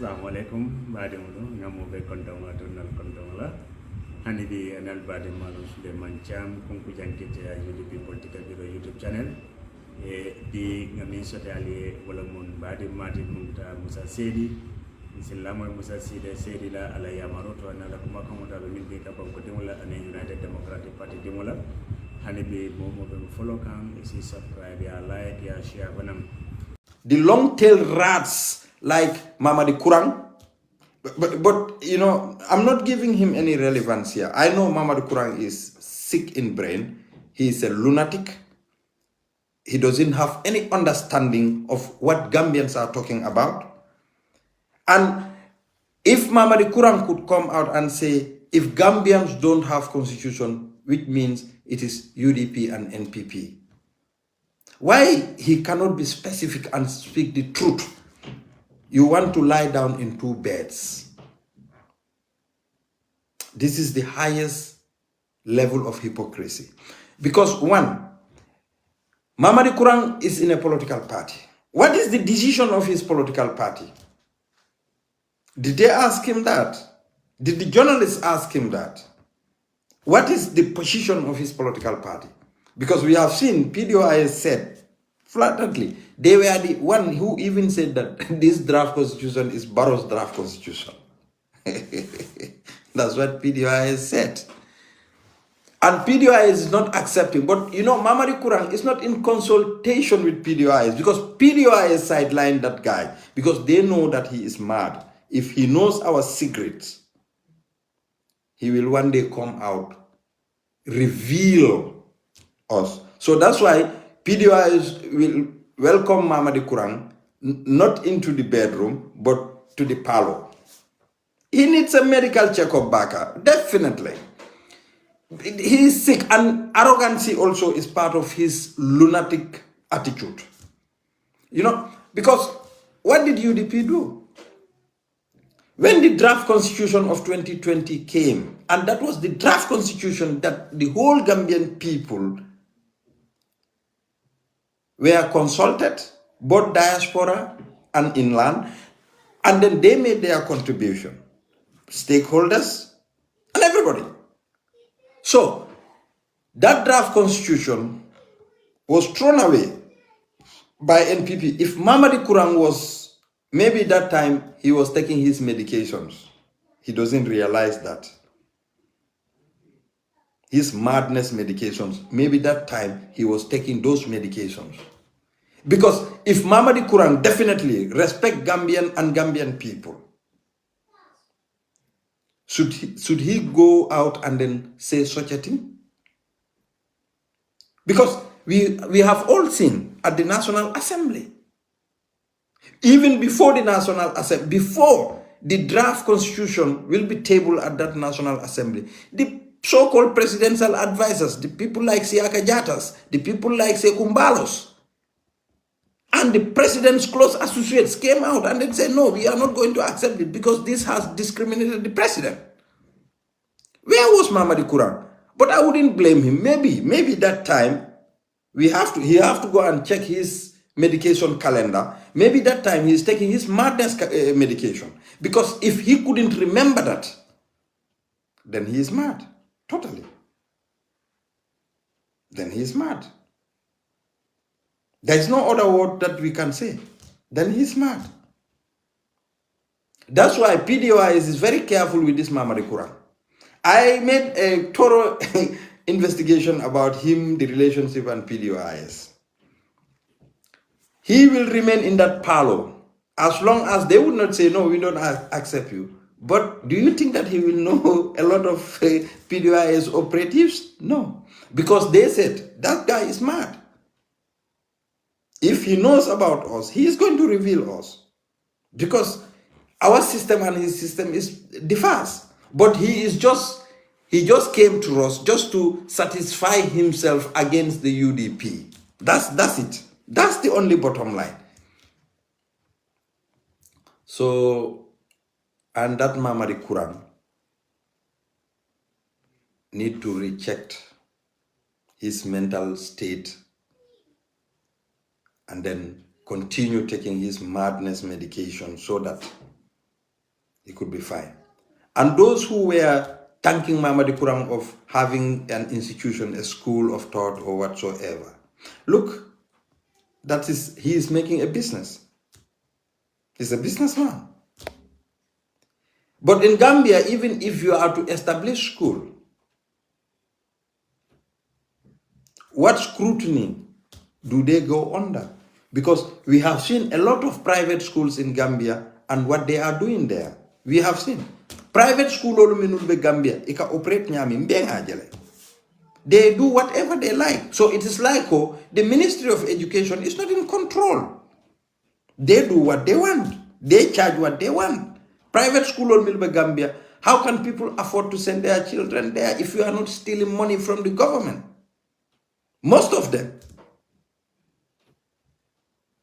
Assalamualaikum badimulu ngamu be kontong adunal kontong la hani di anal badim malum sude mancam kunku jangkite ya UDP political biro YouTube channel di ngamin sote ali wala mun badim mati munta Musa Sedi Islamo Musa Sedi la ala yamaroto anala kuma kamuta be min be kapam ko dimula ane United Democratic Party dimula hani be momo be follow kan isi subscribe ya like ya share banam the long-tailed rats like Mamadi Kurang. But you know, I'm not giving him any relevance here. I know Mamadi Kurang is sick in brain. He is a lunatic. He doesn't have any understanding of what Gambians are talking about. And if Mamadi Kurang could come out and say, if Gambians don't have constitution, which means it is UDP and NPP, why he cannot be specific and speak the truth? You want to lie down in two beds. This is the highest level of hypocrisy. Because one, Mamadi Kurang is in a political party. What is the decision of his political party? Did they ask him that? Did the journalists ask him that? What is the position of his political party? Because we have seen PDOI said flatly, they were the one who even said that this draft constitution is Barrow's draft constitution. That's what PDOI said. And PDOI is not accepting. But you know, Mamadi Kurang is not in consultation with PDOI because PDOI has sidelined that guy because they know that he is mad. If he knows our secrets, he will one day come out, reveal us. So that's why PDOI will welcome Mamadi Kurang not into the bedroom, but to the parlor. He needs a medical checkup, Baka, definitely. He is sick, and arrogancy also is part of his lunatic attitude. You know, because what did UDP do? When the draft constitution of 2020 came, and that was the draft constitution that the whole Gambian people were consulted, both diaspora and inland, and then they made their contribution, stakeholders and everybody. So that draft constitution was thrown away by NPP. If Mamadi Kurang was, maybe that time he was taking his medications. He doesn't realize that. His madness medications, maybe that time he was taking those medications. Because if Mamadi Kurang definitely respect Gambian and Gambian people, should he go out and then say such a thing? Because we have all seen at the National Assembly, even before the National Assembly, before the draft constitution will be tabled at that National Assembly, the so-called presidential advisors, the people like Siaka Jatas, the people like Sekumbalos, and the president's close associates came out and then said, no, we are not going to accept it because this has discriminated the president. Where was Mamadi Kurang? But I wouldn't blame him. Maybe that time he have to go and check his medication calendar. Maybe that time he's taking his madness medication. Because if he couldn't remember that, then he is mad. Totally. Then he is mad. There is no other word that we can say. Then he's mad. That's why PDOI is very careful with this Mamadi Kurang. I made a thorough investigation about him, the relationship, and PDOIS. He will remain in that parlor as long as they would not say, no, we don't accept you. But do you think that he will know a lot of PDOIS operatives? No. Because they said, that guy is mad. If he knows about us, he is going to reveal us. Because our system and his system differs. But he just came to us just to satisfy himself against the UDP. That's it. That's the only bottom line. So, and that Mamadi Kurang need to recheck his mental state and then continue taking his madness medication so that It could be fine. And those who were thanking Mamadi Kurang of having an institution, a school of thought or whatsoever, look, he is making a business. He's a businessman. But in Gambia, even if you are to establish school, what scrutiny do they go under? Because we have seen a lot of private schools in Gambia and what they are doing there. We have seen private school in Gambia, they do whatever they like. So it is like the Ministry of Education is not in control. They do what they want. They charge what they want. Private school in Gambia, how can people afford to send their children there if you are not stealing money from the government? Most of them.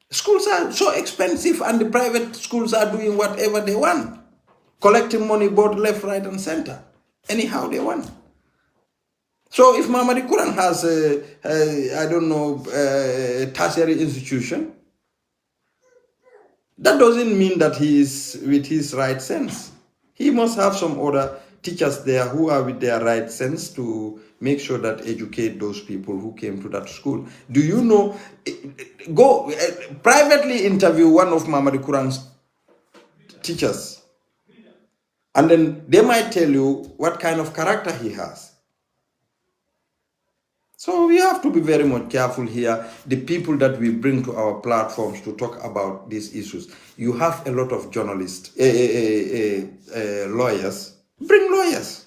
Schools are so expensive and the private schools are doing whatever they want. Collecting money both left, right and center. Anyhow they want. So if Mamadi Kurang has a tertiary institution, that doesn't mean that he is with his right sense. He must have some other teachers there who are with their right sense to make sure that educate those people who came to that school. Do you know, go privately interview one of Mamadi Kurang's teachers, and then they might tell you what kind of character he has. So we have to be very much careful here. The people that we bring to our platforms to talk about these issues. You have a lot of journalists, lawyers. Bring lawyers.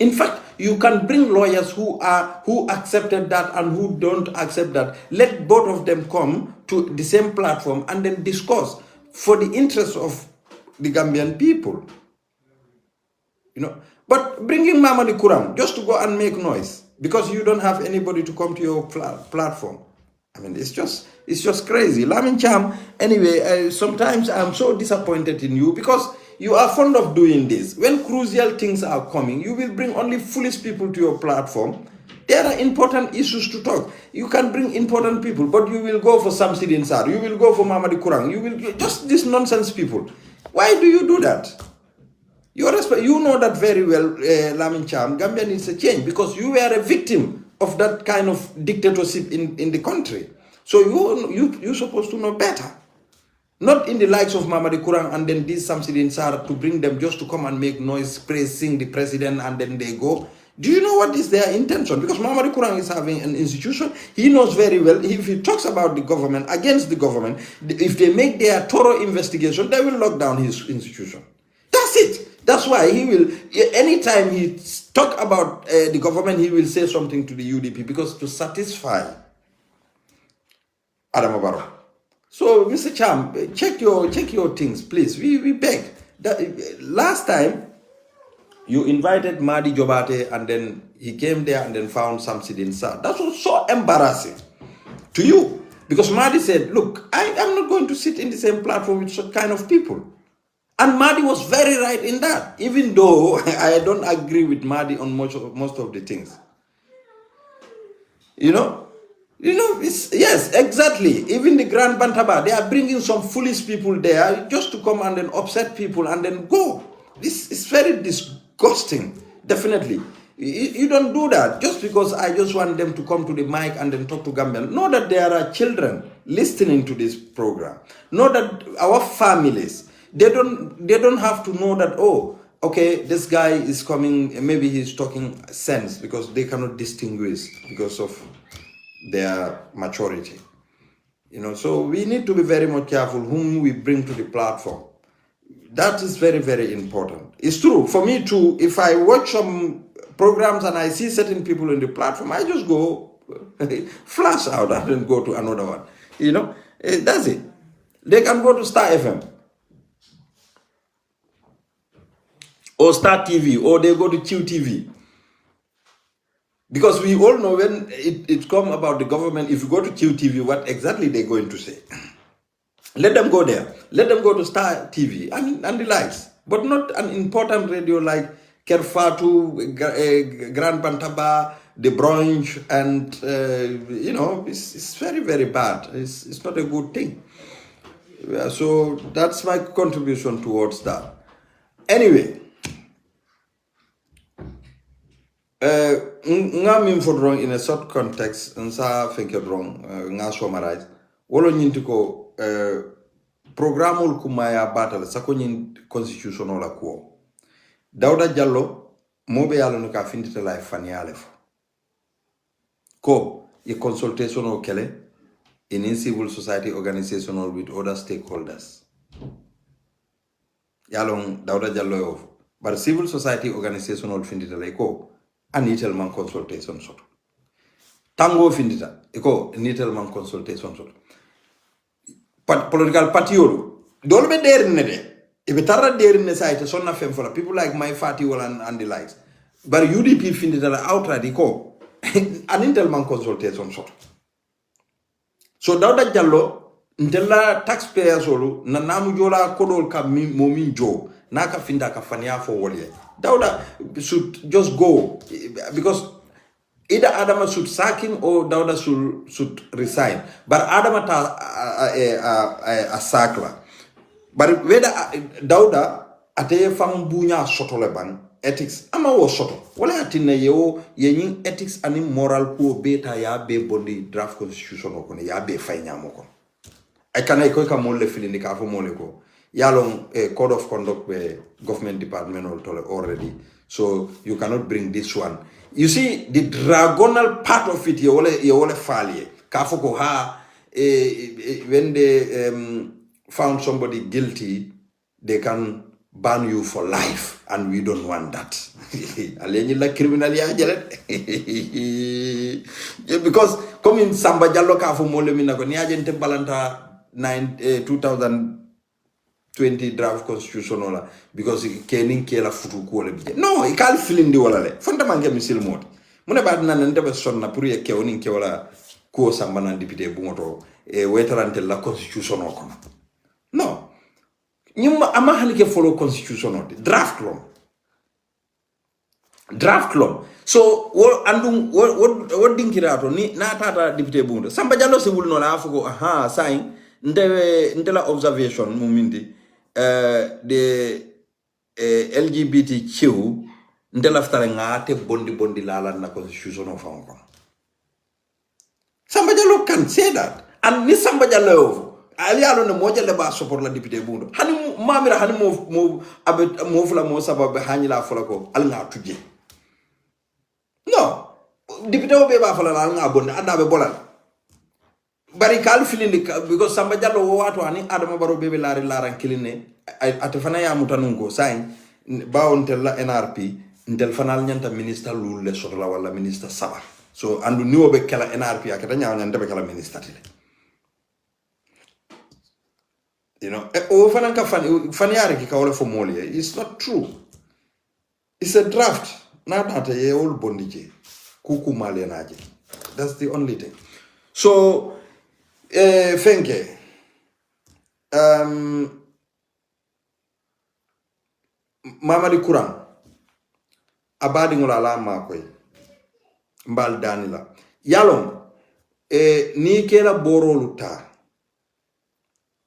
In fact, you can bring lawyers who accepted that and who don't accept that. Let both of them come to the same platform and then discuss for the interest of the Gambian people. You know, but bringing Mamadi Kurang just to go and make noise because you don't have anybody to come to your platform. I mean, it's just crazy. Lamin Cham, anyway, sometimes I'm so disappointed in you because you are fond of doing this. When crucial things are coming, you will bring only foolish people to your platform. There are important issues to talk. You can bring important people, but you will go for Samsidin Sar, you will go for Mamadi Kurang, you will just these nonsense people. Why do you do that? You know that very well, Lamin Cham. Gambia needs a change because you were a victim of that kind of dictatorship in the country. So you're supposed to know better. Not in the likes of Mamadi Kurang and then this Samsidin Sar to bring them just to come and make noise, praising the president and then they go. Do you know what is their intention? Because Mamadi Kurang is having an institution. He knows very well if he talks about the government, against the government, if they make their thorough investigation, they will lock down his institution. That's it. That's why he will, anytime he talk about the government, he will say something to the UDP because to satisfy Adama Barrow. So, Mr. Cham, check your things, please. We beg. Last time, you invited Madi Jobate and then he came there and then found Samsidin Sar. That was so embarrassing to you because Madi said, look, I am not going to sit in the same platform with such kind of people. And Madi was very right in that, even though I don't agree with Madi on most of the things. You know, yes, exactly. Even the Grand Bantaba, they are bringing some foolish people there just to come and then upset people and then go. This is very disgusting, definitely. You don't do that just because I just want them to come to the mic and then talk to Gambian. Know that there are children listening to this program. Know that our families, they don't have to know that, oh, okay, this guy is coming, maybe he's talking sense because they cannot distinguish because of their maturity. You know, so we need to be very much careful whom we bring to the platform. That is very, very important. It's true. For me too, if I watch some programs and I see certain people in the platform, I just go flash out and then go to another one. You know, that's it. They can go to Star FM. Or Star TV, or they go to QTV. Because we all know when it comes about the government, if you go to QTV, what exactly they're going to say. Let them go there. Let them go to Star TV and the likes. But not an important radio like Kerfatu, Grand Bantaba, The Branch, and, you know, it's very, very bad. It's not a good thing. So that's my contribution towards that. Anyway, nga min for wrong in a short context and sa think wrong nga summarize wolo nyinti ko programul kumaya battle sa ko nyin constitutional la ko Dawda Jallo mobe yalla no ka findita la faniale fo ko a consultation o kele in civil society organizational with other stakeholders yalon Dawda Jallo yo but civil society organizational findita la ko anitel man consultation soto tango findita iko nitel man consultation soto political party yolo dolbe der ne de ibe tarra der ne site sonna fem fola people like my party and the likes but UDP findita la outright iko anitel man consultation soto so Dawda Jallo ndella taxpayers solo na namu jola kodol ka momin jo naka finda ka fania for wole Dawda should just go because either Adama should sack him or Dawda should resign. But Adama a sakla. But whether Dawda ateye fang bunya soto leban ethics ama wo soto. Wala atine yo yenyin ethics ani moral ko beta ya be bondi draft constitution okone ya be faynya moko. I can ko ka molle filindi ka fo mole ko. Yalong code of conduct be government department already, so you cannot bring this one. You see the dragonal part of it. You ole failure. Kafoko ha when they found somebody guilty, they can ban you for life, and we don't want that. Aleni la criminal ya because come in Samba Jallo kafo mole minako ni agente balanta 2020 draft constitutional because kenin kela futu ko le bije no e kal filindi wala le fonta mangi misil moti mune bad nan ndebe sonna pour ye kewnin ke wala ko samba nan député bu ngoto e wetarante la constitution ko no nyum ama halike follow constitution draft law so what dinkirato ni na tata député bu ngoto Samba Jallo se wulno la afugo aha sain ndela observation mumindi de LGBTQ ndela ftare ngate bondi lala na constitution of Hong Kong. Samba Jallo can say that, and ni Samba Jallo ali alo ne moja le ba support la député bundo hani mamira hani mo fula mo sababu hani la fula ko al nga tuje no député o be ba fula la nga bonde anda be bolal bari kal filindi because Samba Jallo wo wato ani Adama Barrow bebe laran kiline atefana ya mutanungo sai bawon tella NRP ndel fanal nyanta minister lulle sotla wala minister saba so andu niwo be kala NRP akata nyaaw nyande be kala minister tile you know o fanan ka faniare ki kawle fo moli it's not true, it's a draft na data ye all bondije kuku malenaje, that's the only thing. So Fenke, Mamadi Kurang, abadi ngolala makoy, mbal danila. Yalong, ni kela boro luta,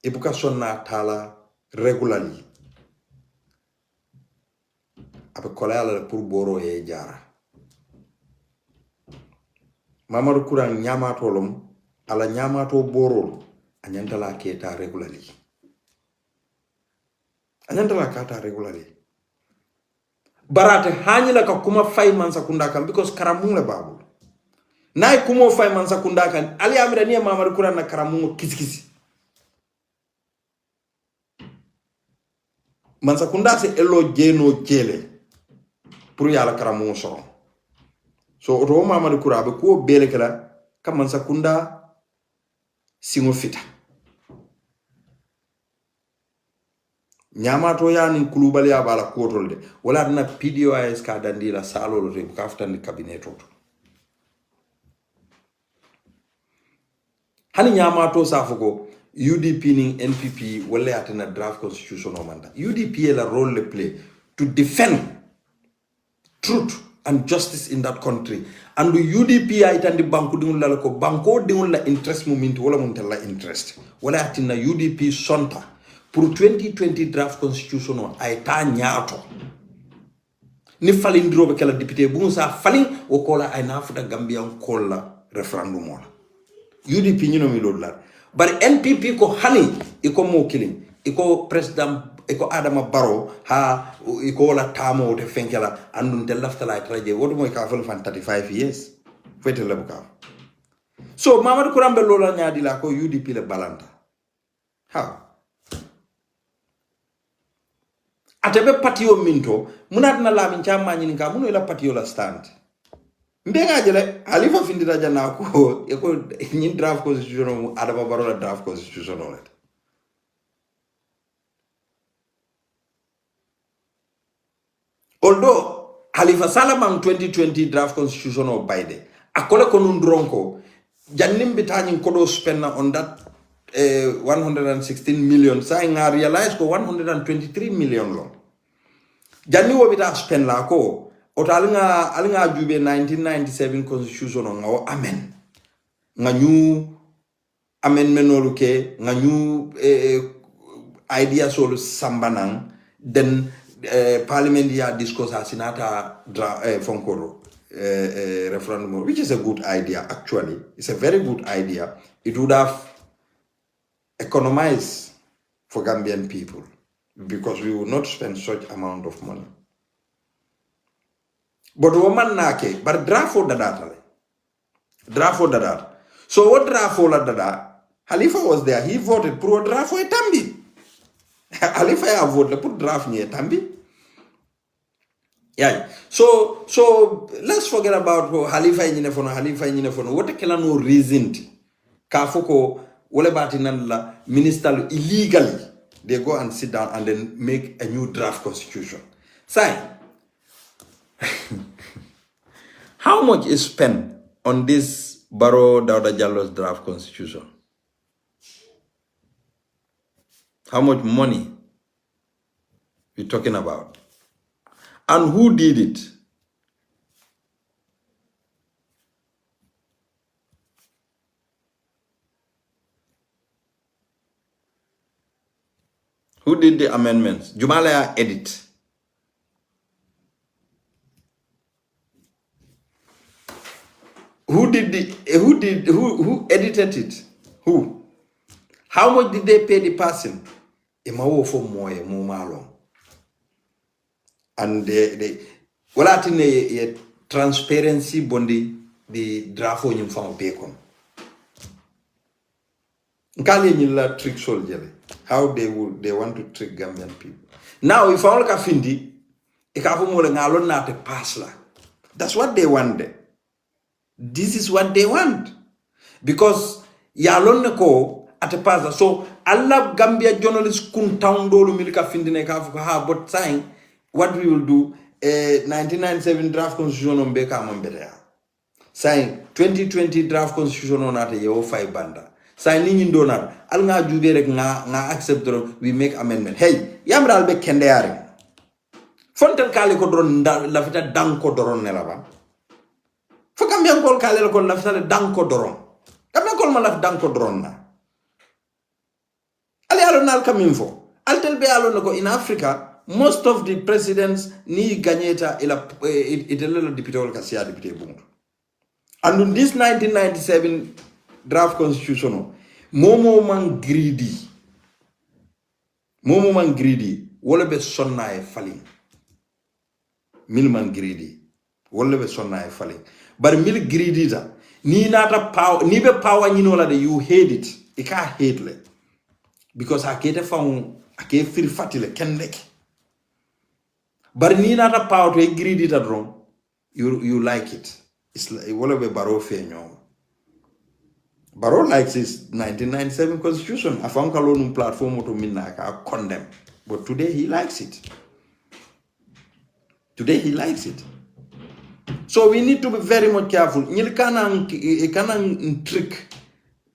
ibuka sonna tala regularly. Ape kolayala pour boro e jara. Mamadi Kurang nyama tolom, ala nyamato borol anyantala keta regularly barate hanyila ka kuma fay man sakunda kan because karamunga babu nay kumo fay man sakunda kan ali amira ni Mamadi Kurang na karamunga kisikisi man sakunda se elo jeno jele pour yala karamunga so oto Mamadi Kurang be ko bele kala kam man sakunda singo fita nyamato yani kulubali ya bala kotolde wala na PDOIS ka dandila salolo re kaftandi cabinet oto hani nyamato safugo UDP ning NPP wala atena draft constitution o manda UDP la role le play to defend truth and justice in that country. And the UDP itandi banku dingul la ko banko dingul la interest moment wala mun tella interest wala atina UDP sonta pour 2020 draft constitution o ay ta nyaato ni falin drobe kala député bu sa falin o kola ay nafuta gambian kola referendum wala UDP ñino mi lol la bari NPP ko hani iko mo killing iko president iko Adama Barrow ha iko la tamo de fenkela andun de laftala traje wodo moy ka fal fan 35 years fete la buka so Mamadou Kurambe lola nyaadi la ko UDP le balanta ha atebe patio minto munat na lamin chama nyini ka muno la patio la stand mbenga jele Halifa findira jana ko eko nyin draft constitution mu Adama Barrow la draft constitution wala although Halifa Salaman 2020 draft constitution of Biden akole ko nun dronko jannim bitani ko do spend on that 116 million say nga realize ko 123 million lo janni wo bita spend la ko o alinga jube 1997 constitution nga amen nga new amendment no ke nga new idea sol sambanang then parliament ya discuss asinata fonkoro referendum, which is a good idea. Actually, it's a very good idea. It would have economized for Gambian people because we would not spend such amount of money. But woman nake, but draft for the data. Draft for the data. So what draft for the data? Halifa was there. He voted pro draft for a tambi. Halifa voted put draft near tambi. Yeah. So let's forget about Halifa Inyinefono. What can no reason? Kafoko wole batinalla minister illegally. They go and sit down and then make a new draft constitution. Say, how much is spent on this Barrow Dawda Jallo's draft constitution? How much money we talking about? And who did it? Who did the amendments? Jumalaya edit. Who edited it? Who? How much did they pay the person? And they well at a transparency bondi the draft on you from bacon. Nkali trick soldier. How they want to trick Gambian people. Now if all ka findi ikafu mo ngalo na te pasla. That's what they wanted. This is what they want. Because yalon ko at a pasla. So Allah Gambia journalists kun town dolu milika findi na ikafu ha but saying what we will do 1997 draft constitution on beka mambere. Saying 2020 draft constitution on ate yo 5 banda. Say ni donor al nga jube rek nga accept we make amendment. Hey, yamral be kende yare. Fontel kale ko dron la fita dang ko doron ne la ba. Fo Gambian kol kale ko la fita dang ko doron. Gambian kol ma la dang ko doron na. Ali alon al kaminfo. Al tel be alon ko in Africa most of the presidents ni gagneta ila itelo député wala kasia député bungu. And in this 1997 draft constitution, momo man greedy. Wole be sonna e falling. Mil man greedy. Wole be sonna e falling. But mil greedy da. Ni nata power. Ni be power ni no la de you hate it. I can't hate le. Because I can't found. I can't feel fatile. Kendek. But ni nata power to greedy da wrong. You like it. It's like wole be Barrow fe nyom. Barrow likes his 1997 constitution. I found Kalonum platform to Minaka condemn. But today he likes it. So we need to be very much careful. Nil kanang trick.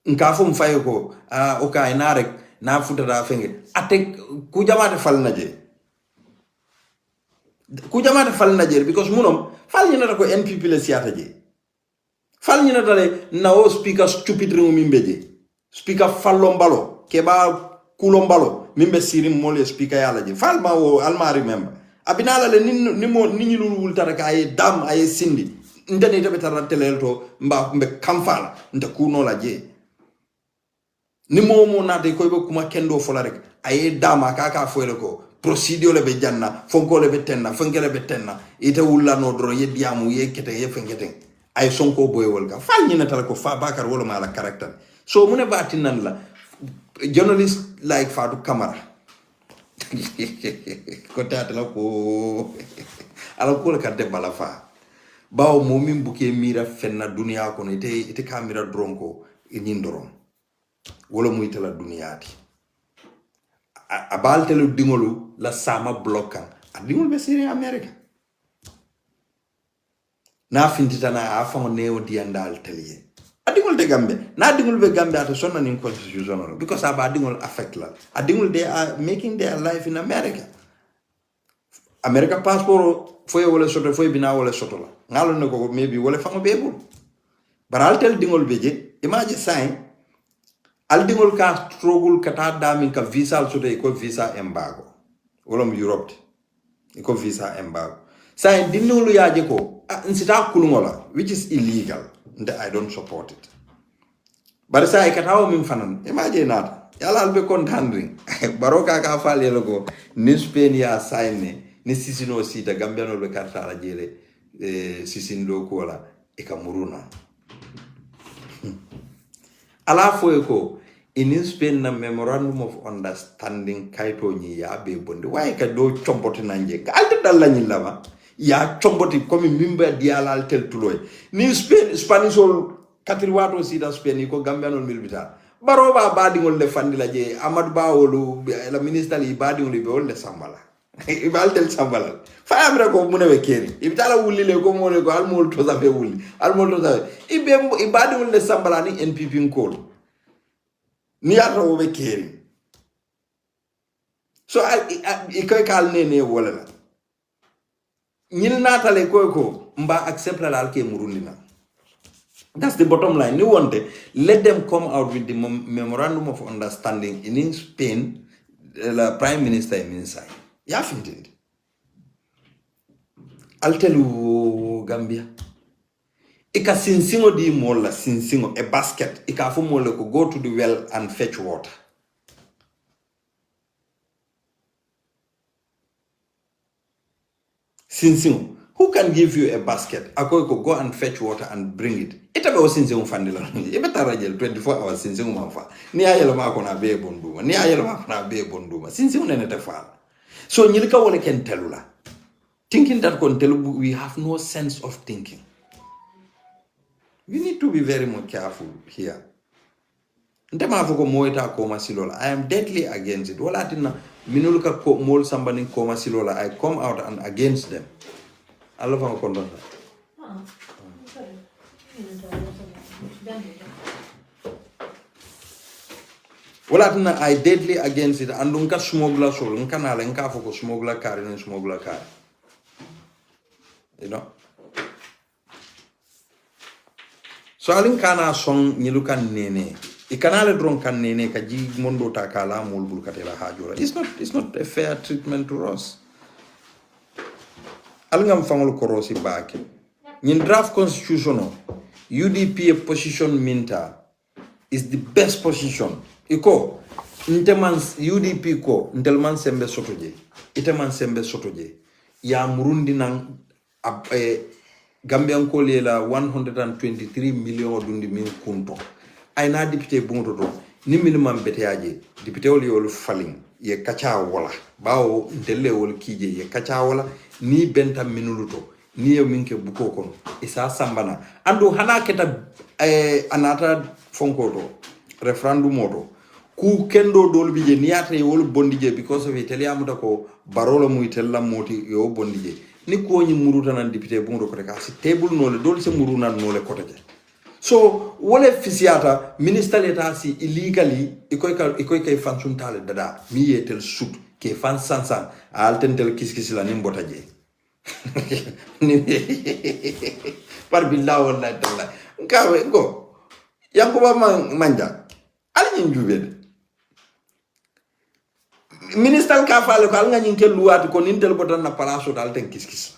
Nkafum fayoko. Oka inarek na futa da fenge. Ate kujamate fal naje. Because munom fal nyina ko NPP le siata je. Fal nyina dale na o speaker stupid ringu mimbeje. Speaker fallombalo. Keba kulombalo. mimbe sirim mole speaker yala je falma o alma remember abinala le ni nyilul wultara ka ay dam ay sindi ndene tabe tara telel to mbe kamfala nda kuno la je ni momo na de koy be kuma kendo fola rek ay dama kaka foyle ko procedure le be janna fonko le be tenna fonkele be tenna ite wulla no dro yediamu yekete yefengete ay sonko boywol ga fal ñina tala ko fa bakar wala mala caractère so mune batinan la journalist like Fatou Camara ko tata la ko ala ko ka de bala fa bawo momin buke mira fenna dunia ko ite kamera dronko ñindorom wala muy tala duniyaati a baltelu dingolu la sama blockan a dingol be siri America na fintitana a famo neo diandal teliye a dingol de gambe na dingol be gambe ata sonna nin constitutional because aba dingol affect la a dingol they are making their life in America passport foye wala soto foye bina wala soto la ngalo ne ko maybe wala famo bebul baral tel dingol beje imagine sign al dingol ka struggle kata damin ka visa soto ko visa embargo wala mu Europe ko visa embargo sign dingol yaje ko nsita kulungola which is illegal and I don't support it but say katawo min fanan imagine not yalla albe contandring baroka ka fale logo ni Spain ya sign ni sisino sita gambiano be karta la jele sisindo ko la e kamuruna ala foye ko in Spain na memorandum of understanding kaito ni ya be bonde way ka do chomboti nanje ka alde dalla ni lama ya chomboti comme mimba diala tel tuloy ni Spain Spanish ol katriwato sida Spain ko gambiano milbita baroba badingol le fandila je Amadou Bawolu la ministre li badingol be wol le sambala ibal del sambala fa amra ko munewe keri ibitala wulli le ko mole ko almol to zafe wulli almol to zafe ibadingol le sambala ni NPP ngol ni ata wo be keri so I koy kal ne wala la ñil natale ko mba accept la alke murundina. That's the bottom line. Ni wonte let them come out with the memorandum of understanding in Spain la prime minister inside ya fintindi altelu Gambia ika sinsingo di mola sinsingo a basket ika fu mola ko go to the well and fetch water sinsingo who can give you a basket akoy ko go and fetch water and bring it itabe o sinsingo fandila ibe tarajel 24 hours sinsingo mafa ni ayelo mako na be bonduma ni ayelo mako na be bonduma sinsingo nene te fa so nyilika wole ken telula thinking that kon telu we have no sense of thinking. We need to be very much careful here. Ndema foko moita koma silola. I am deadly against it. Wala tina minuluka ko mol sambani koma silola. I come out and against them. I love how condon. Wala tina I deadly against it. Andunka smuggler sol. Nka nala nka foko smuggler car and smuggler car. You know. So alin kana song nyilukan nene ikanale dron kan nene ka ji mondo ta kala mulbul katela hajura. It's not a fair treatment to us. Alingam fangol korosi baki nyin draft constitutional UDP position minta is the best position iko nteman UDP ko ntelman sembe sotoje iteman sembe sotoje ya murundi nang Gambian ko lela 123 million dundi min kunto ayna député bonto do ni minimum beteaje député wol yol falling ye kacha wala bawo ndelle wol kije ye kacha wala ni benta minuluto ni yo minke buko kon isa sambana andu hana keta anata fonko do referendum moto ku kendo dol bije niata wol bondije because of italiamuta ko barola mu itella moti yo bondije ni ko ni muruta nan député bonto ko ka si table no le dol se muruna no le kotaje so wole fisiata ministre l'état si illegally ikoy kay function tale dada mi yetel sut ke fan sansan altentel kiskisi la nimbota je par billah wallahi talla ngawe go yanko ba manja ali njube minister ka fale ko alga nyin ke luwati ko nintel botan na palaso dal ten kiskis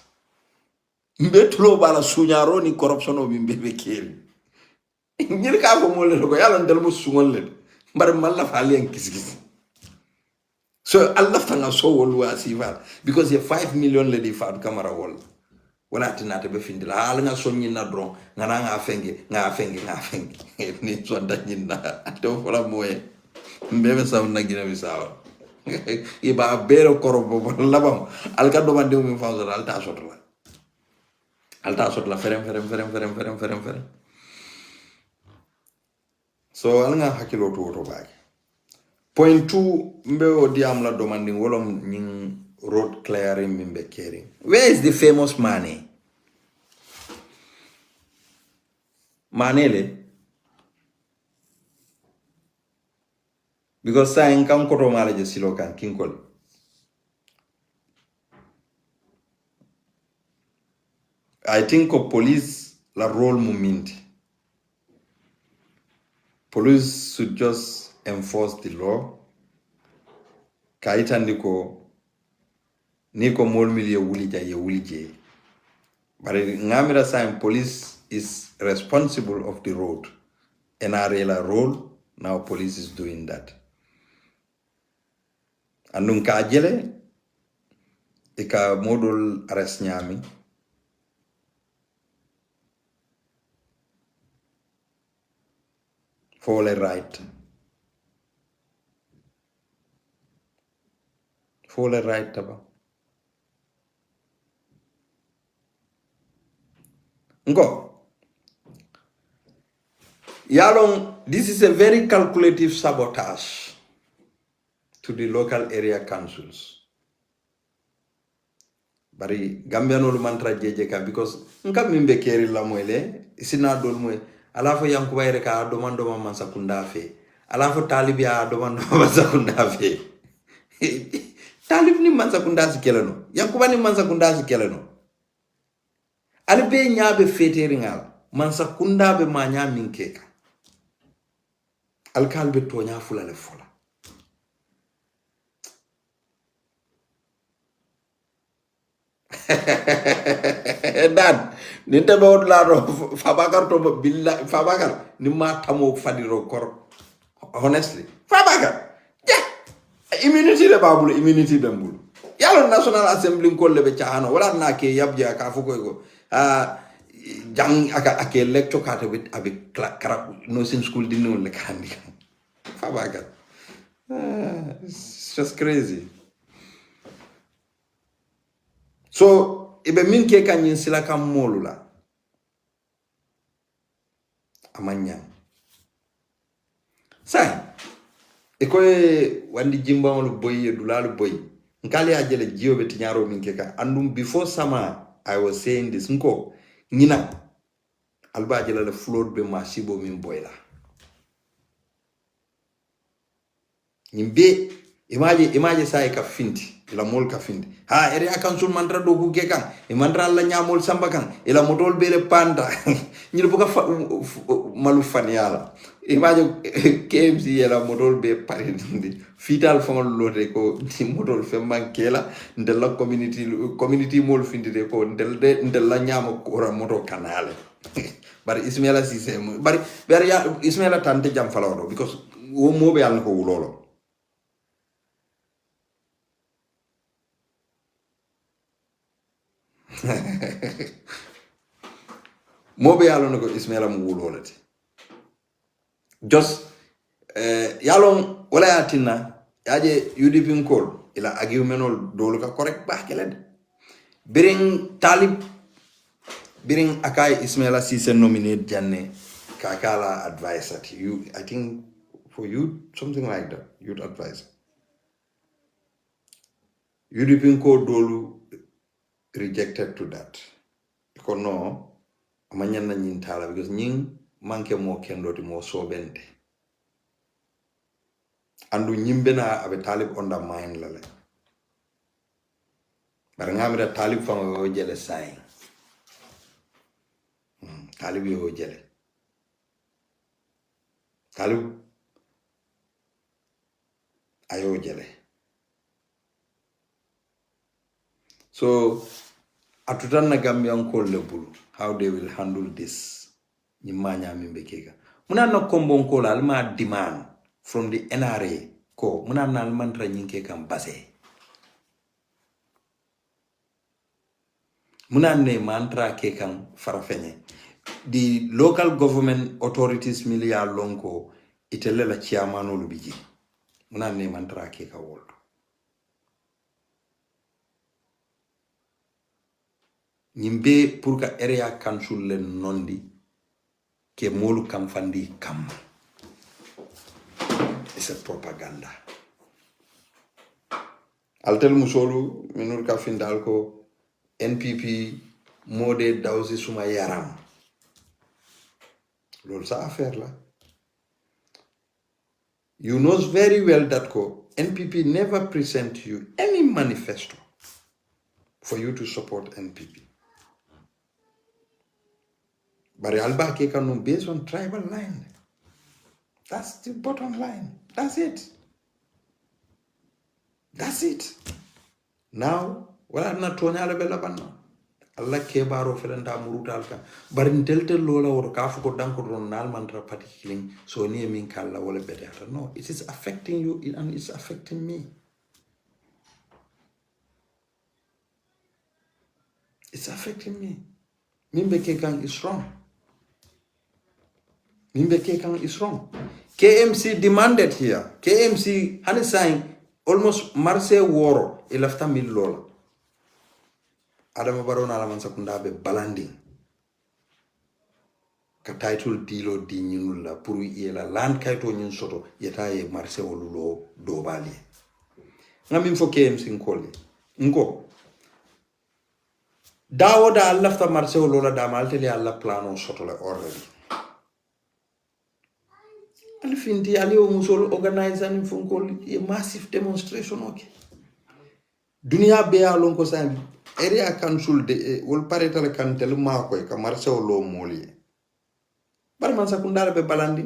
mbetulo bala suñaro ni corruption o bimbe be keri ñir ka ko mo le ko yalla ndel mo sungol le mbar malla fale en kiskis so Allah tanga so wol wasifa because ye 5 million le di faat camera wol wala tinata be findi la ala nga sonni na dron nga fenge ni so danyina to fola moye mbebe saw na gina bi saw iba bero korobo labam alka do mande mi fawza alta sot la ferem so alanga hakilo to baake point 2 mbe o diam la demanding wolom ning road clearing mimbe caring. Where is the famous Mane? Manele? Because sa kan koto mala je silo kan kinkol. I think of police la role muminti. Police should just enforce the law. Kaitandi ko niko mol milie wulije. But ngamira sign police is responsible of the road. NRL role, now police is doing that. Andun ka jele ika modul arrest nyami. Fole right. Fole right taba. Ngo. Yalong, this is a very calculative sabotage to the local area councils. Bari Gambia no mantra jejeka because nka mimbe keri la moele isina dol moy alafo yankuba reka domando man sakunda fe alafo talibia domando man sakunda fe talib ni man sakunda si keleno yankuba ni man sakunda si keleno albe nyaabe feteri ngal man sakunda be ma nya minkeka alkalbe to nya fulale fola Dan ninte be won la do Fabakar to billah Fabakar ni ma tamo fadiro kor honestly Fabakar immunity le babul immunity bembul yalo national assembly ko lebe caano wala na ke yabja ka fuko ko jang aka lecture ka to bit abi karab no sin school di no le kandi Fabakar it's just crazy. So, ibe min ke kanyin sila kam molula. Amanya. Sai. Ekoe wandi jimba lu boy dulalu boy. Nkali ajele jiyo beti nyaro min ke ka. Andum before summer I was saying this nko ngina alba ajele le float be masibo min boy la. Nimbe imagine sai ka finti ila mol ka finti ha area council mantra do ku ke kan e mantra la nyamol samba kan ila motol bele panda nyir buka malu faniala imagine KMC ila motol be parindi fital fongol lote ko di motol fe mankela ndel la community mol finti de ko ndel la nyamo ko ra moto kanale bari Ismaila Cisse bari ya Ismaila tante jam falawdo because wo mobe yalla ko wulolo mobe yalon ko Ismaila mu wulolati just yalon wala yatina yaje UDP kol ila agiumenol dolu ka correct ba keled biring talib biring akai Ismaila Cisse nominate janne kakala advisor to you I think for you something like that youth advisor UDP kol dolu rejected to that because no amanyan na nyin tala because nyin manke mo kendo ti mo sobente andu nyimbe na abe talib undermine lale bar ngamira talib fam yo jele sai talib yo jele talib ayo jele So atutan na Gambian call level how they will handle this. Nimanya mimbekega. Muna na kombon call alma demand from the NRA ko muna na alman tranyinke kan base. Muna ne mantra ke kan farafenye. The local government authorities milia lonko itelela chairman olubiji. Muna ne mantra ke ka world. Nimbe pour ka area council le nondi ke molu kam fandi kam. It's a propaganda. Altel musolu minur ka findal ko NPP mode dawsi suma yaram. Lol sa affaire la. You know very well that ko NPP never present you any manifesto for you to support NPP. But Alba Kekanu based on tribal line. That's the bottom line. That's it. That's it. Now, what I'm not told Allah kebaro felenta murutal ka barin telte lola or kafu ko danko ron nal mantra pati killing so ni min kala wala better. No, it is affecting you and it's affecting me. It's affecting me. Mimbe Kekang is wrong. Mimbe Kekang is wrong. KMC demanded here. KMC had signed almost Marseille war ilafta mil lola. Adama Barrow na alaman sakunda be balanding. Ka title dilo di nyinula puru yela land kaito nyin soto yeta ye Marseille olulo do bali. Ngamin fo KMC nkoli. Nko. Dawo da alafta Marseille lola da maltele alla plano soto le already. Alfinti ali o musol organize an a massive demonstration okay. Dunia be alon ko sa area council de wol paretal kan tel ma koy ka Marseille lo moli. Bar man sakunda be balandi.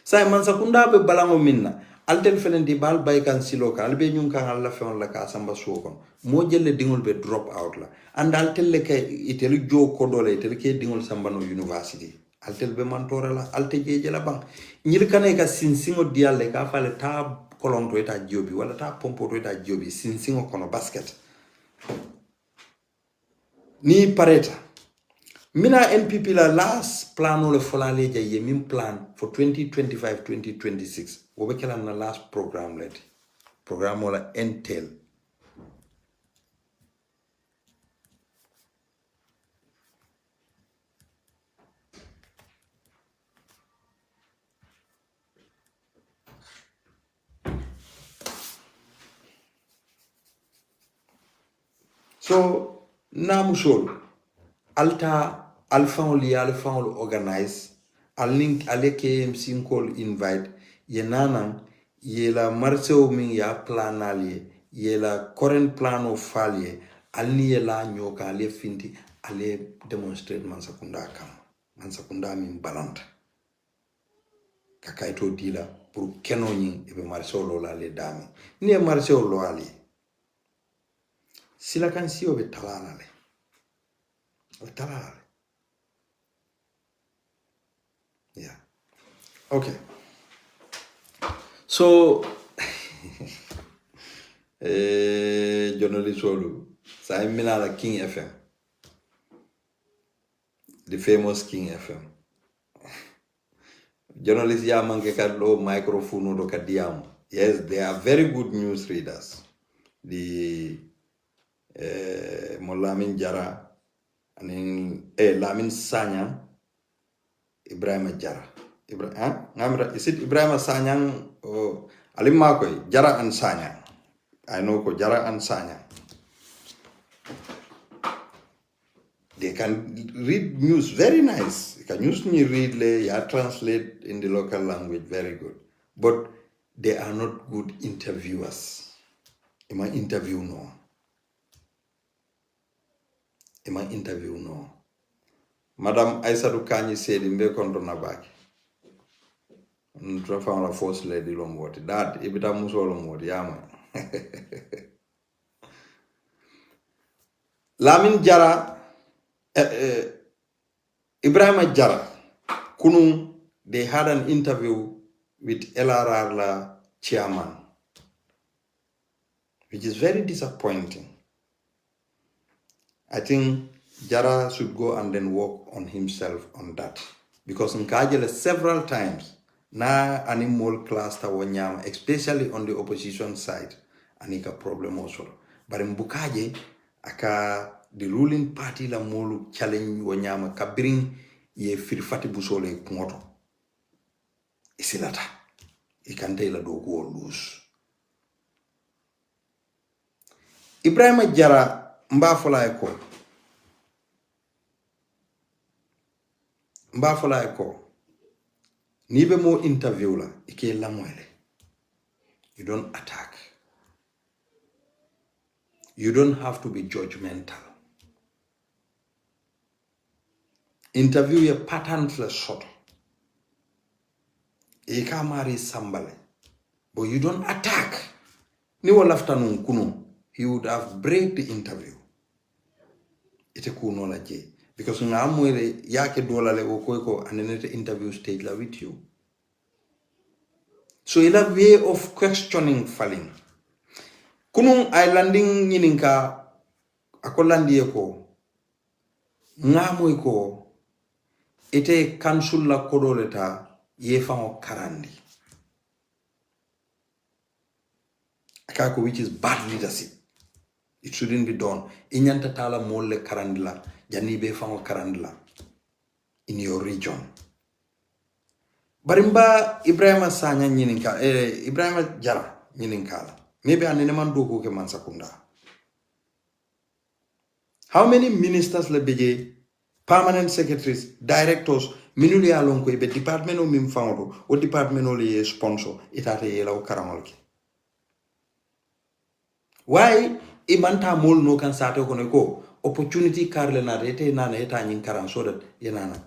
Say man sakunda be balango minna. Altel felendi bal bay kan silo kan albe nyun kan alla fe on la ka samba sokon. Mo jelle dingol be drop out la. And altel le kay itelu jo ko dole itel ke dingol samba no university. Altel be mantora la alte jeje la bang nyil kanay ka sinsingo dialle ka fale ta kolonto eta jobi wala ta pompo to eta jobi sinsingo kono basket ni pareta mina NPP la last plano le folale je ye min plan for 2025-2026 wo be kala na last program let program wala entail so namusol alta alfaul organize alink ale KMC call invite yenana yela marceo min ya planali yela current plan of falie alni yela nyoka ale finti ale demonstrate mansakunda min balanta kakaito dila pour kenoni ebe marceo lola le dami ni marceo lo ali sila kan si obe talala le. Yeah. Okay. So journalist Olu, sa minala King FM. The famous King FM. Journalists ya manke kadlo microphone do kadiam. Yes, they are very good news readers. The Molamin Jara and Lamin Sanyang Ibrahim Jara. Is it Ibrahim Sanyang or Alimakoi Jara and Sanyang? I know ko Jara and Sanyang. They can read news very nice. They can use me read translate in the local language very good. But they are not good interviewers. In my interview no. Madam Aissatou Kani said in Bekondo Nabaki. Found a first lady long water. That ibita musolo modi yama. Lamin Jara, Ibrahima Jara, Kunu, they had an interview with LRR la chairman, which is very disappointing. I think Jara should go and then work on himself on that. Because Nkajele several times, na animal cluster wanyama, especially on the opposition side, anika problem also. But in Bukaje, aka the ruling party la molu challenge wanyama kabring ye firifati busole kumoto. Isilata. Ikante la dogo lose. Ibrahima Jara mbafola eko. Mbafola eko. Nibe mo interview la ike la mwele. You don't attack. You don't have to be judgmental. Interview ye patterns la shot. Ika mari sambale. But you don't attack. Ni wala afternoon kuno. He would have break the interview. Ite kuno la je. Because nga amwele yake dola le okoiko and then the interview stage la with you. So ila way of questioning falling. Kunung islanding nyininka akolandi eko ngamu eko ite council la kodoleta yefango karandi. Akako which is bad leadership. It shouldn't be done. Inyanta tala mole karandila janibe fango karandila in your region. Barimba Ibrahima Sanya nyininka Ibrahima Jara nyininka. Maybe aneneman dogo ke mansakunda. How many ministers lebeje, permanent secretaries, directors, minuli alonko ibe department o mimfango o department o le sponsor itate yela o karamolki. Why imanta mol no kan sato kono ko opportunity karle na rete na eta nyin karam so that yenana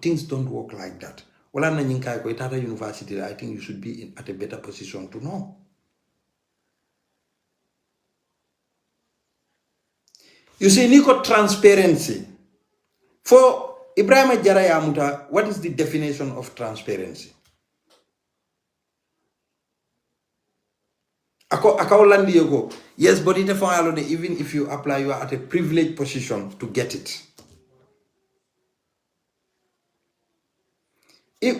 things don't work like that. Wala na nyin kai ko itata university I think you should be at a better position to know. You see, Niko transparency. For Ibrahima Jara Yamuta, what is the definition of transparency? Akawlandi yoko. Yes, but even if you apply, you are at a privileged position to get it. If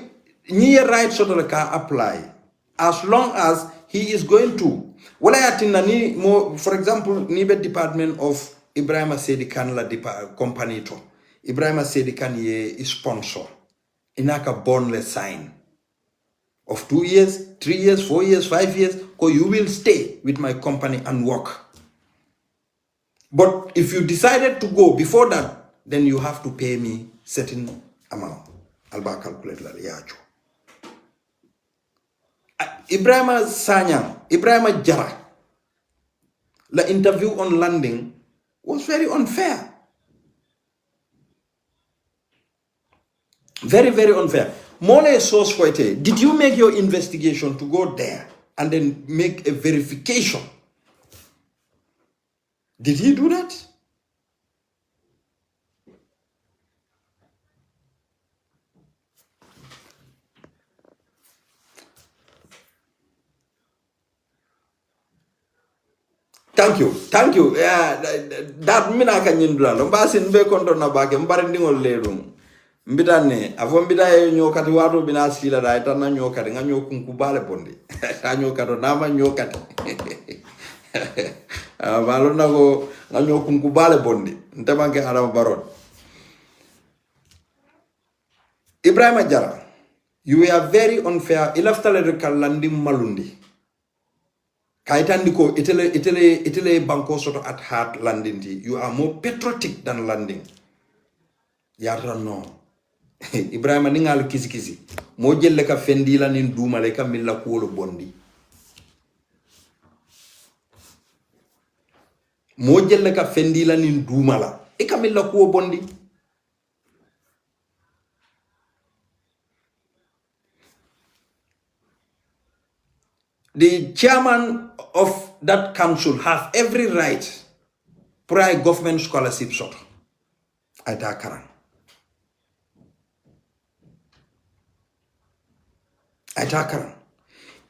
near right sort of can apply, as long as he is going to. Well, I think more, for example, Nibe Department of Ibrahima Sedikan la company to. Ibrahima Sedikan ye sponsor. Inaka bondless sign. Of 2 years, 3 years, 4 years, 5 years, because you will stay with my company and work. But if you decided to go before that, then you have to pay me certain amount. Alba calculate la yacho. Ibrahima Sanyang, Ibrahima Jara, the interview on landing was very unfair. Very, very unfair. Mole source for it. Did you make your investigation to go there and then make a verification? Did he do that? Thank you. Thank you. Yeah, that mina kan yindula. Mbasin be kondo na bake mbarindingol ledum. Mbitane avon bidaye nyokati watu binasila da itana nyokati nga nyokunku bale bondi. Ta nyokato nama nyokati. Balona ko nga nyokunku bale bondi. Ntemanke Adama Barrow. Ibrahima Jara, you were very unfair. Ilaftale rekalandi malundi. Kaitandiko itele banko soto at heart landing. You are more patriotic than landing. Yatra no. Ibrahima ningal kisi. Mo jelle ka fendila nin duma le ka milla ko bondi. Mo jelle ka fendila nin duma la e ka milla ko bondi. The chairman of that council has every right pour ay government scholarship soto ay ta karan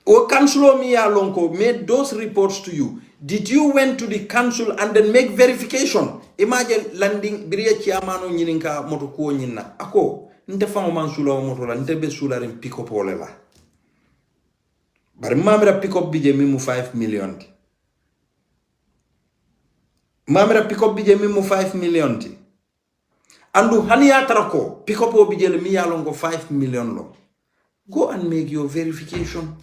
o council mi ya lonko made those reports to you. Did you went to the council and then make verification? Imagine landing biriya chiamano nyininka moto ko nyinna ako nte fango mansula moto la nte be sula ren pick up ole la bari mamira pick up bije mimu 5 million ti mamira pick up bije mimu 5 million ti andu haniya tarako pick up bije le mi ya lonko 5 million lo. Go and make your verification.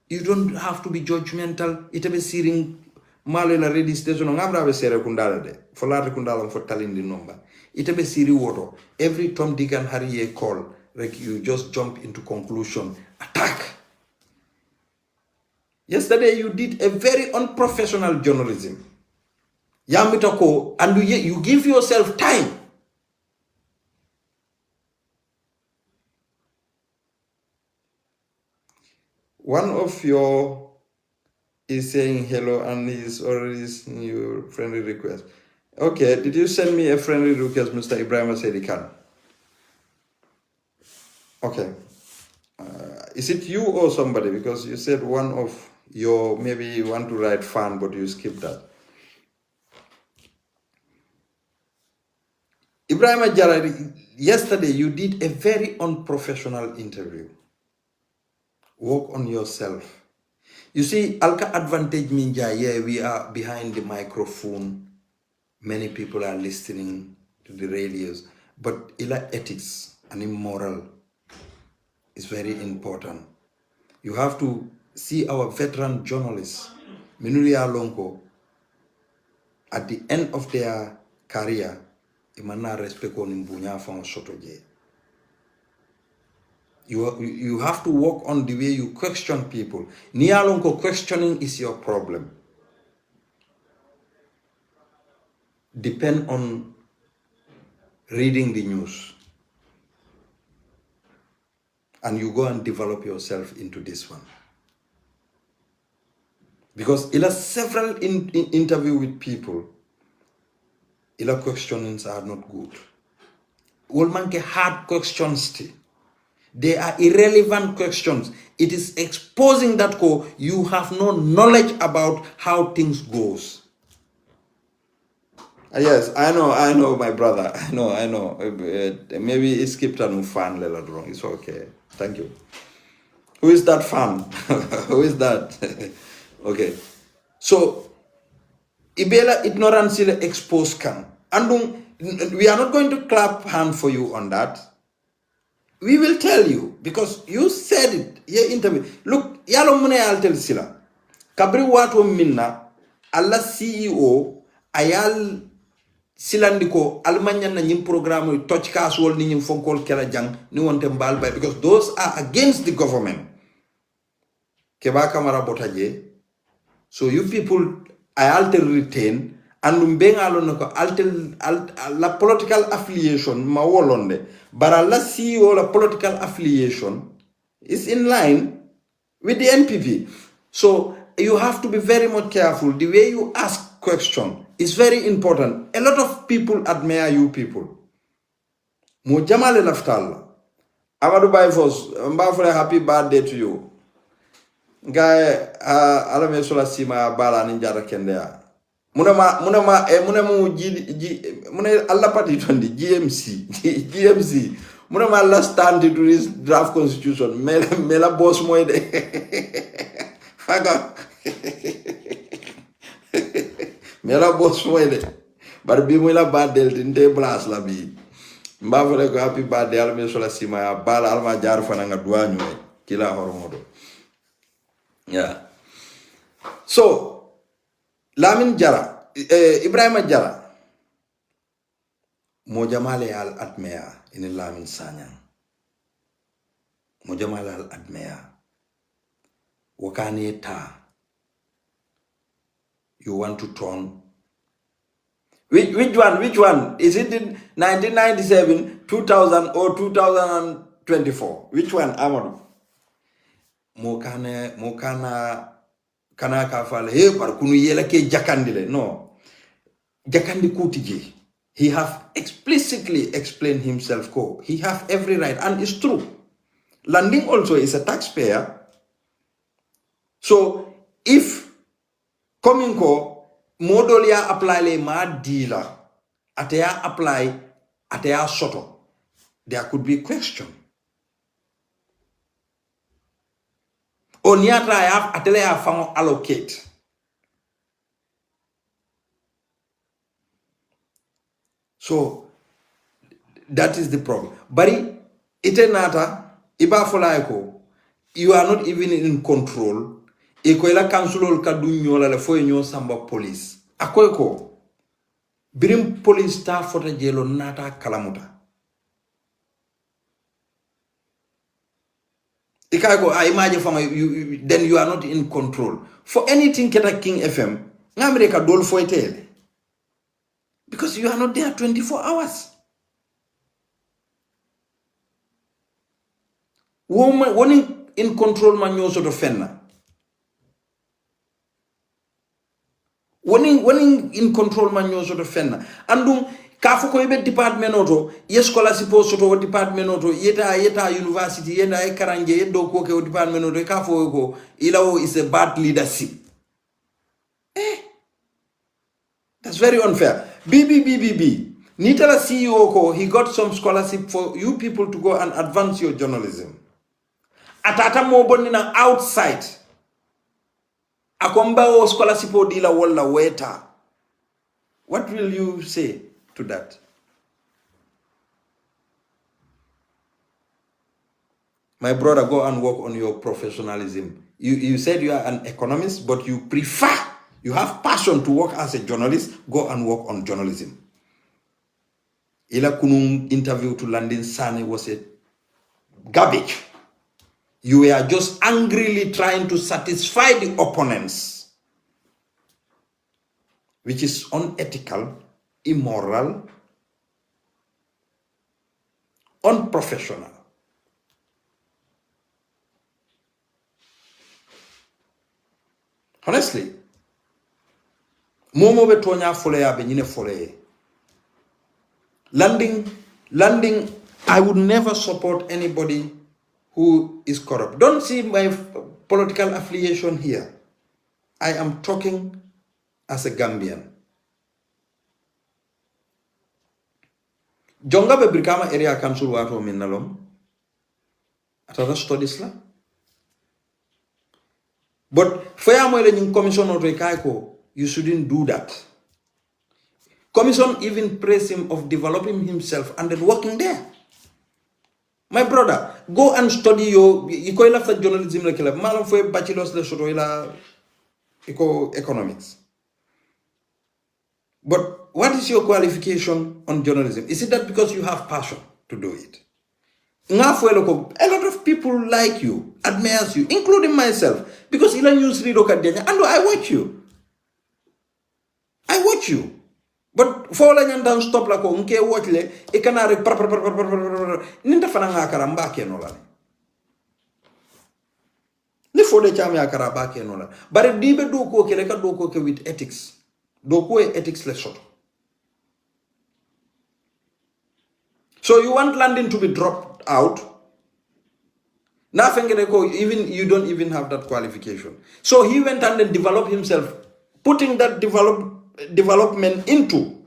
You don't have to be judgmental. Itabe siring malo la ready station ngabra be sere kundala de folate kundala for talindi number. Itabe siri woto. Every Tom, Dick and Harry a call, like you just jump into conclusion. Attack. Yesterday you did a very unprofessional journalism. Yamitako, and you give yourself time. One of your is saying hello and he's already seen your friendly request. Okay, did you send me a friendly request, Mr. Ibrahim Sedi Khan? Okay. Is it you or somebody? Because you said one of your, maybe you want to write fan, but you skipped that. Ibrahim Jarari, yesterday you did a very unprofessional interview. Work on yourself. You see, Alka advantage minja, yeah, we are behind the microphone. Many people are listening to the radios. But ila ethics and immoral is very important. You have to see our veteran journalists, Minuria Lonko, at the end of their career, imana respect on imbunya from sotoje. You have to work on the way you question people. Nialonko, questioning is your problem. Depend on reading the news. And you go and develop yourself into this one. Because ila several interview with people, ila questionings are not good. Wolmanke hard questions. They are irrelevant questions. It is exposing that you have no knowledge about how things goes. Yes, I know, my brother. I know. Maybe he skipped a fan later wrong. It's okay. Thank you. Who is that fan? Who is that? Okay. So, Ibela ignorance is exposed can. And we are not going to clap hand for you on that. We will tell you because you said it. Your interview. Look, yalo mune altel sila. Kabri watu minna alla CEO ayal silandiko almanya na nyim programme touch cast wol ni nyim fonkol kela jang ni wonte mbal bay because those are against the government. Keba kamara botaje. So you people ayalter retain and mbengalo nako altel la political affiliation ma wolonde. But Allah CEO la political affiliation is in line with the NPP. So you have to be very much careful. The way you ask question is very important. A lot of people admire you people. Mo jamale laftal. Amadou Baifos, mbafule happy birthday to you. Guy alame sola sima bala ninjara kendea. Mune Allah party tondi GMC. Mune ma Allah stand to this draft constitution. Mela boss moide. Faga. Mela boss moide. Bar bi mo la badel tinte blas la bi. Mba fere ko happy birthday alme sola sima ya bala alma jaar fana nga duanyu kila horomodo. Yeah. So Lamin Jara, Ibrahim Jara, Mojamale al Admea in Lamin Sanyang. Mojamale al Admea. Wakani ta. You want to turn. Which one? Is it in 1997, 2000 or 2024? Which one, Amadu? Mokana kana kafale he par kunu yela ke jakandile no Jakandi Kutije. He have explicitly explained himself. He have every right, and it's true. Landing also is a taxpayer. So if coming modolia apply le ma dealer, atea apply atea soto, there could be question. Oniatra have atele have allocate. So that is the problem. Bari ite nata iba folaiko, you are not even in control. Eko ila kansulol kadunyola le foye nyo samba police. Akoeko birim police staff fota jelo nata kalamuta. Ikago I imagine from you then you are not in control. For anything keta King FM, ngamereka dol foytele. Because you are not there 24 hours. Woman in control man yo sort of fenna. Wonin in control man yo sort of fenna. Andum kafu ko ibe department auto, yes scholarship soto department auto, yeta university, yenda e karanje yeddo ko ke department auto kafu ko ilawo is a bad leadership. That's very unfair. BBBBB. Nitala CEO ko, he got some scholarship for you people to go and advance your journalism. Atata mo bonina outside. Akomba o scholarship o dila wala weta. What will you say to that? My brother, go and work on your professionalism. You said you are an economist, but you prefer, you have passion to work as a journalist, go and work on journalism. Ila kunung interview to Landing Sane was a garbage. You were just angrily trying to satisfy the opponents, which is unethical, immoral, unprofessional. Honestly, momo betonya fole ya benyine fole. Landing, I would never support anybody who is corrupt. Don't see my political affiliation here. I am talking as a Gambian. Jonga be Brikama area council wato minnalom. Atara studies la. But for your commission of Rekaiko, you shouldn't do that. Commission even praised him of developing himself and then working there. My brother, go and study your journalism like malam for bachelor's economics. But what is your qualification on journalism? Is it that because you have passion to do it? A lot of people like you, admires you, including myself, because ila news read and I watch you. I watch you. But for la nyandan stop la ko nke watch le e kana re ninta fana nga karamba ke no la. Ni fo de cham ya karaba ke no la. Bare dibe do ko ke le ka do ko ke with ethics. Do ko e ethics le soto. So you want Landing to be dropped out? Nothing even you don't even have that qualification. So he went and then developed himself, putting that development into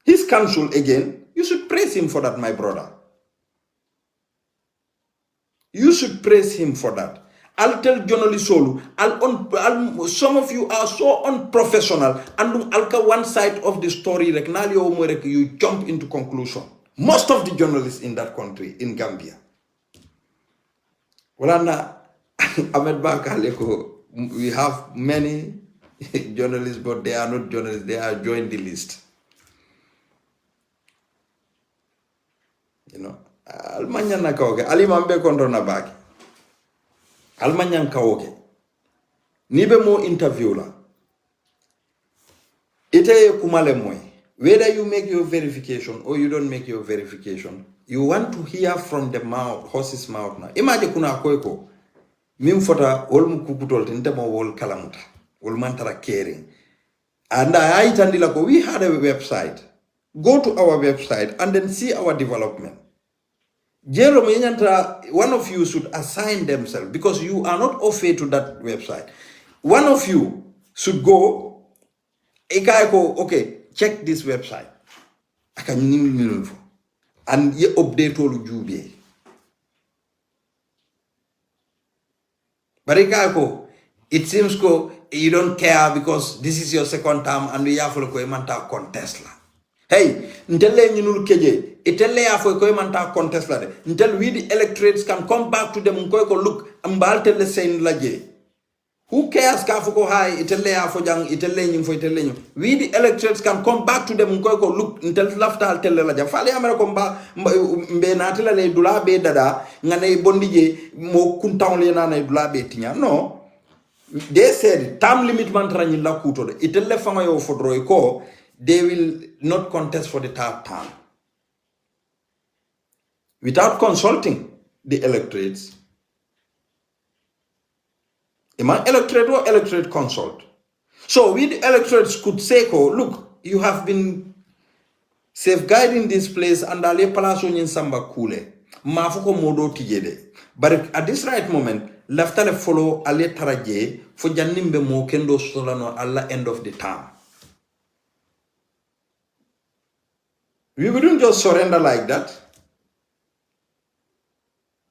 his council again. You should praise him for that, my brother. You should praise him for that. I'll tell journalists all, some of you are so unprofessional and I'll one side of the story you jump into conclusion. Most of the journalists in that country, in Gambia. Walana Ahmed Bakaleko, we have many journalists, but they are not journalists, they are joined the list. You know, Almanya na kaoke, alimambe kontro na baki. Almanya kaoke. Nibe mo interview la. Ite kumale moy. Whether you make your verification or you don't make your verification, you want to hear from the mouth, horse's mouth now. Imagine kuna koeko. Mim fota olmu kuputol tinte mo wol kalamuta. Olmantara caring. And I Tandilako, we had a website. Go to our website and then see our development. One of you should assign themselves because you are not offered to that website. One of you should go, okay, check this website. And you update all you. But it seems you don't care because this is your second term and we have to contest. Hey, until you keje, itelle ya fo ko manta contest la de. Until we the electorates can come back to them ko look ambal telle sen laje. Who cares ka fo ko hay itelle ya fo jang itelle nyum fo itelle nyum. We the electorates can come back to them ko look until lafta telle la jam. Fale amere ko mbe na telle le dula be dada ngane bondije mo kuntaw le na dula be tinya. No. They said term limit man trani la kuto de. Itelle fanga yo fo droy ko they will not contest for the third term. Without consulting the electorates. Among electorate or electorate consult. So we the electorates could say, look, you have been safeguarding this place and ale palaso nyin samba kule. Mafuko modo tijede. But at this right moment, leftale follow ale taraje for janimbe mo kendo solano alla end of the term. We wouldn't just surrender like that.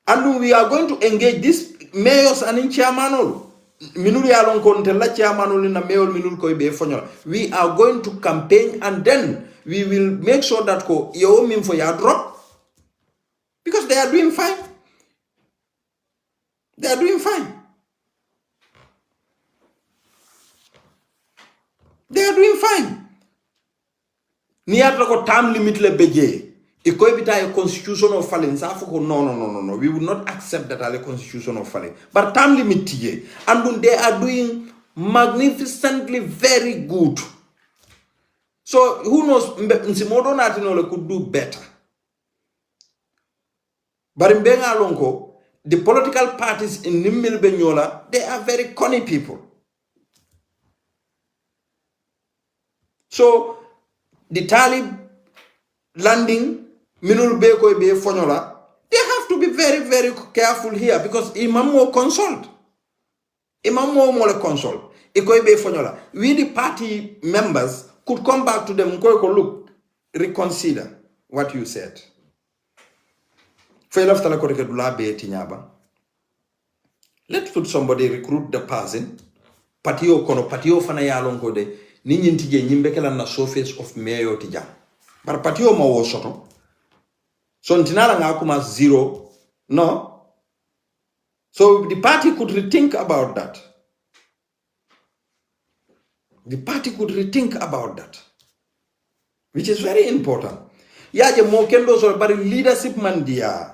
And we are going to engage these mayors and in chairmanol. Minuli alon kontella chairmanol in a mayor minul ko be fonyola. We are going to campaign and then we will make sure that yo min for ya drop. Because they are doing fine. They are doing fine. They are doing fine. Niatra ko time limit le beje. Iko bita a constitution of falling. No. We will not accept that as a constitution of falling. But time limit tiye. And they are doing magnificently very good. So who knows? Nsimodo natinole could do better. But in Benga Lonko, the political parties in Nimil Benyola, they are very cunning people. So the Talib landing, Minul Beko be Fonyola, they have to be very, very careful here because Imamo consult. Imamo mole consult. Ikoibe Fonyola. We the party members could come back to them, look, reconsider what you said. Let's put somebody recruit the person. Patio kono patio fana ya lonko de ni nyintije nyimbekela na surface of mayor tija. But patio ma wo soto. So ntinala nga kuma zero. No. So the party could rethink about that. The party could rethink about that. Which is very important. Yaje mo kendo so bari leadership mandia.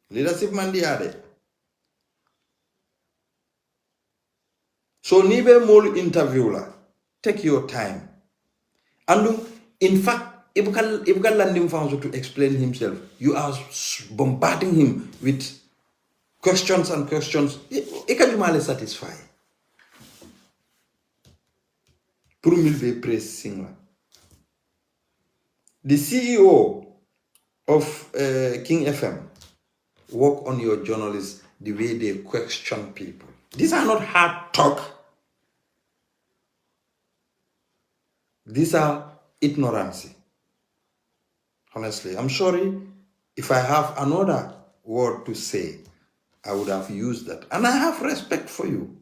Leadership mandia de. So nibe mol interview la. Take your time. And in fact, if you can landing found to explain himself, you are bombarding him with questions and questions. Ikajumale satisfy. Prumilbe press singer. The CEO of King FM work on your journalists the way they question people. These are not hard talk. These are ignorance. Honestly, I'm sorry if I have another word to say, I would have used that. And I have respect for you.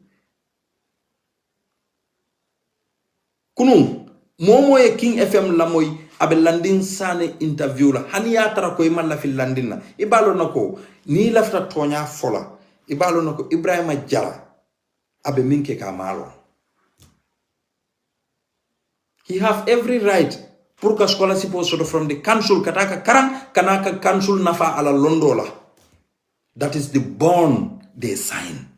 Kunung, momo e King FM lamoy abe landin sane interview la hani ya tara ko imalla fi landin na ibalo nako ni lafta tonya fola ibalo nako Ibrahima Jara abe minke ka malo. He have every right purka scholarship also from the council kataka karang kanaka council nafa ala londola. That is the bond they sign.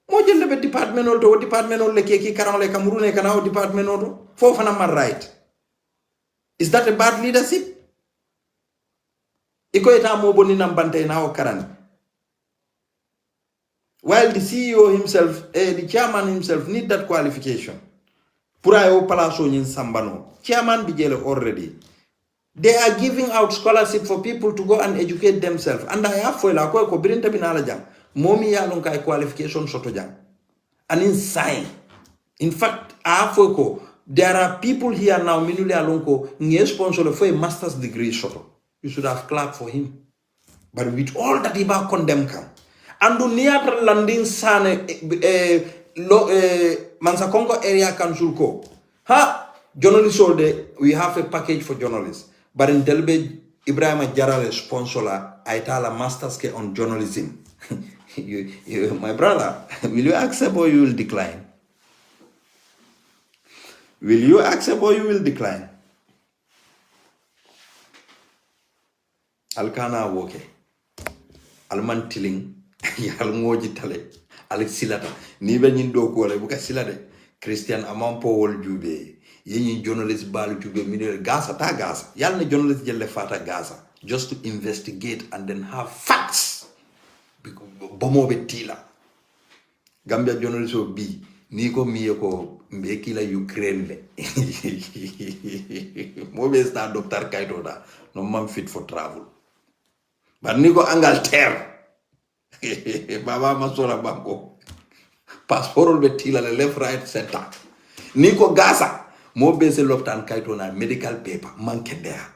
Mo jelle be department to department le keki karang le kamrune kana department to fofana man right. Is that a bad leadership? Iko eta mo boni nambante na o karani. While the CEO himself, the chairman himself need that qualification. Purayo palaso in Sambano. Chairman bijele already. They are giving out scholarship for people to go and educate themselves. And I have for la ko birinta binala jang. Momi ya long kai qualification soto jang. And in sign. In fact, I have for there are people here now minuli alonko nge sponsor for a master's degree soto. You should have clapped for him. But with all that iba condemn kan. And do near landing sane Mansa Congo area council ko. Ha journalists all day we have a package for journalists. But in Delbe Ibrahim Jarale sponsor la aitala masters ke on journalism. My brother, will you accept or you will decline? Will you accept or you will decline? Alkana woke. Alman tiling. Yal ngoji tale. Alex silata. Ni be nyindo ko le buka silade. Christian Amampo wol jube. Yenyi journalist balu jube minere Gaza ta Gaza. Yal ne journalist jelle fata Gaza. Just to investigate and then have facts. Bomo betila. Gambia journalist will be Niko miyoko mbeki la Ukraine le. Mobe sta Dr. Kaito da. No man fit for travel. But Niko Angleterre. Baba Masola Banko. Passport betila le left right center. Niko Gaza. Mobe se Dr. Kaito na medical paper. Man there.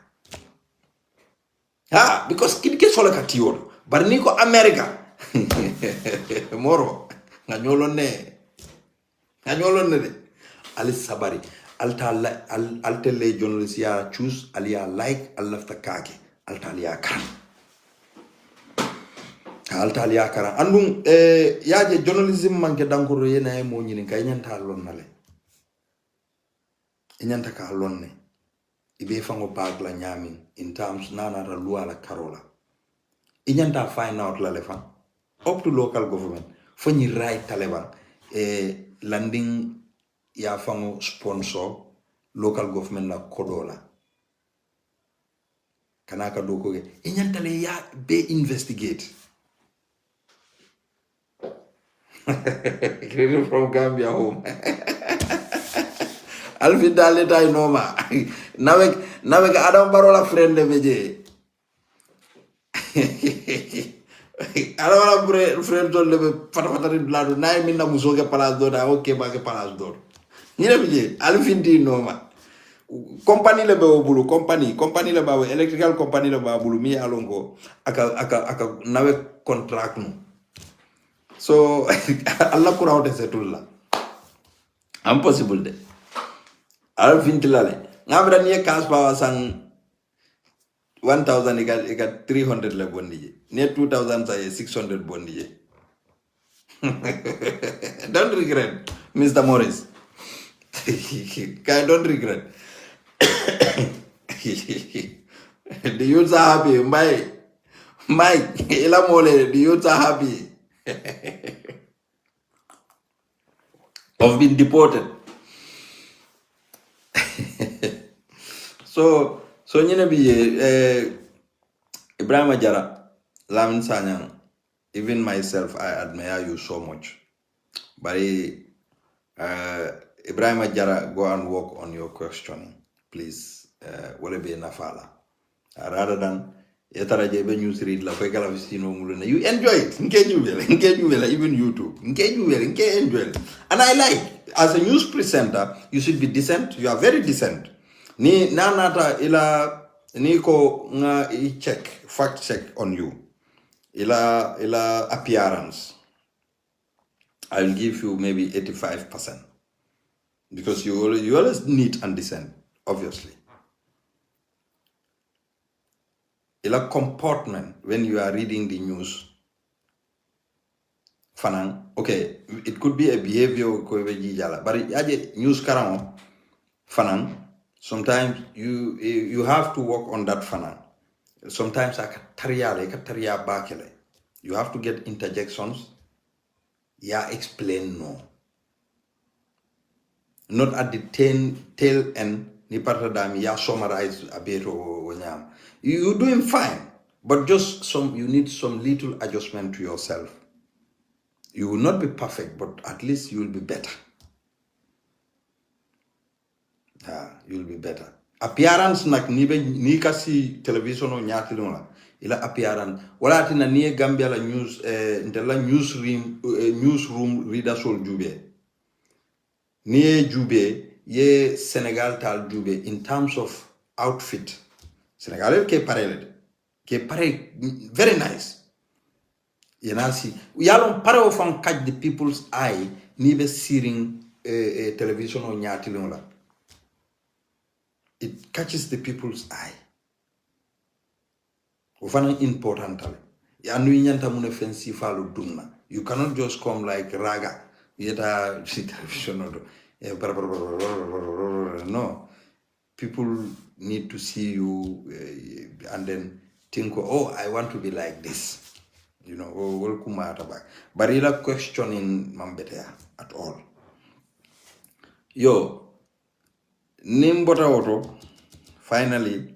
Ah, because kid ke sola katiyo. But Niko America. Moro. Nganyolo ne de Alice Sabari altele journalist ya choose alia like alafta kake altalia kan andum yaje journalism manke dankoro yena e mo nyini kay nyanta lonnale nyanta ka lonne ibe fango bag la nyamin in terms nana ra loi la karola nyanta find out la lefa up to local government fanyi right taleban landing ya fango sponsor local government la kodola kanaka doko ge inyantale ya be investigate from Gambia home alfi dale tay noma nawek adam barola friend meje alors frère do le fatafata blado nay minna musoge place do da okay ba ke place do ni le bije alfinti noma compagnie le be bulu compagnie le ba electrical company le ba bulu mi alongo aka nawe contract no so alla ko rawte setulla impossible de alfinti lale ngabra ni kas ba sang 1000 ika 300 le bondije near 2000 say 600 bondije don't regret Mr. Morris don't regret the youths are happy Mike ila mole the youths are happy of being deported so nyene bi Ibrahim Jara Lamin Sanyang, even myself I admire you so much. But Ibrahim Jara, go and work on your questioning, please. Wale be nafala. Rather than yetaraje be news read la fekala vistino muluna. You enjoy it. Engage you well, even YouTube. Engage you well, enjoy. And I like, as a news presenter, you should be decent. You are very decent. Ni nanata ila niko nga fact check on you. Ila appearance. I'll give you maybe 85%. Because you always neat and decent, obviously. Ila comportment when you are reading the news. Fanang, okay, it could be a behavior but news karamo fanang. Sometimes you have to work on that fanang. Sometimes you have to get interjections. Explain no. Not at the tail end. Summarize a bit. You're doing fine, but just you need some little adjustment to yourself. You will not be perfect, but at least you will be better. You will be better. Appearance nak ni kasi television o nyati la ila appearance wala tina ni Gambia la news ndela newsroom reader sol jube ni jube ye Senegal tal jube in terms of outfit. Senegal ke pare very nice. Yenasi yalon pare o fan catch the people's eye ni be seeing television o nyati la. It catches the people's eye. Ufana importantly. Anu inyanta mune fensi falu dunna. You cannot just come like raga. Yeta see television no. People need to see you and then think, oh, I want to be like this. You know, welcome back. But ila questioning mambetea at all. Yo, nimbota oto finally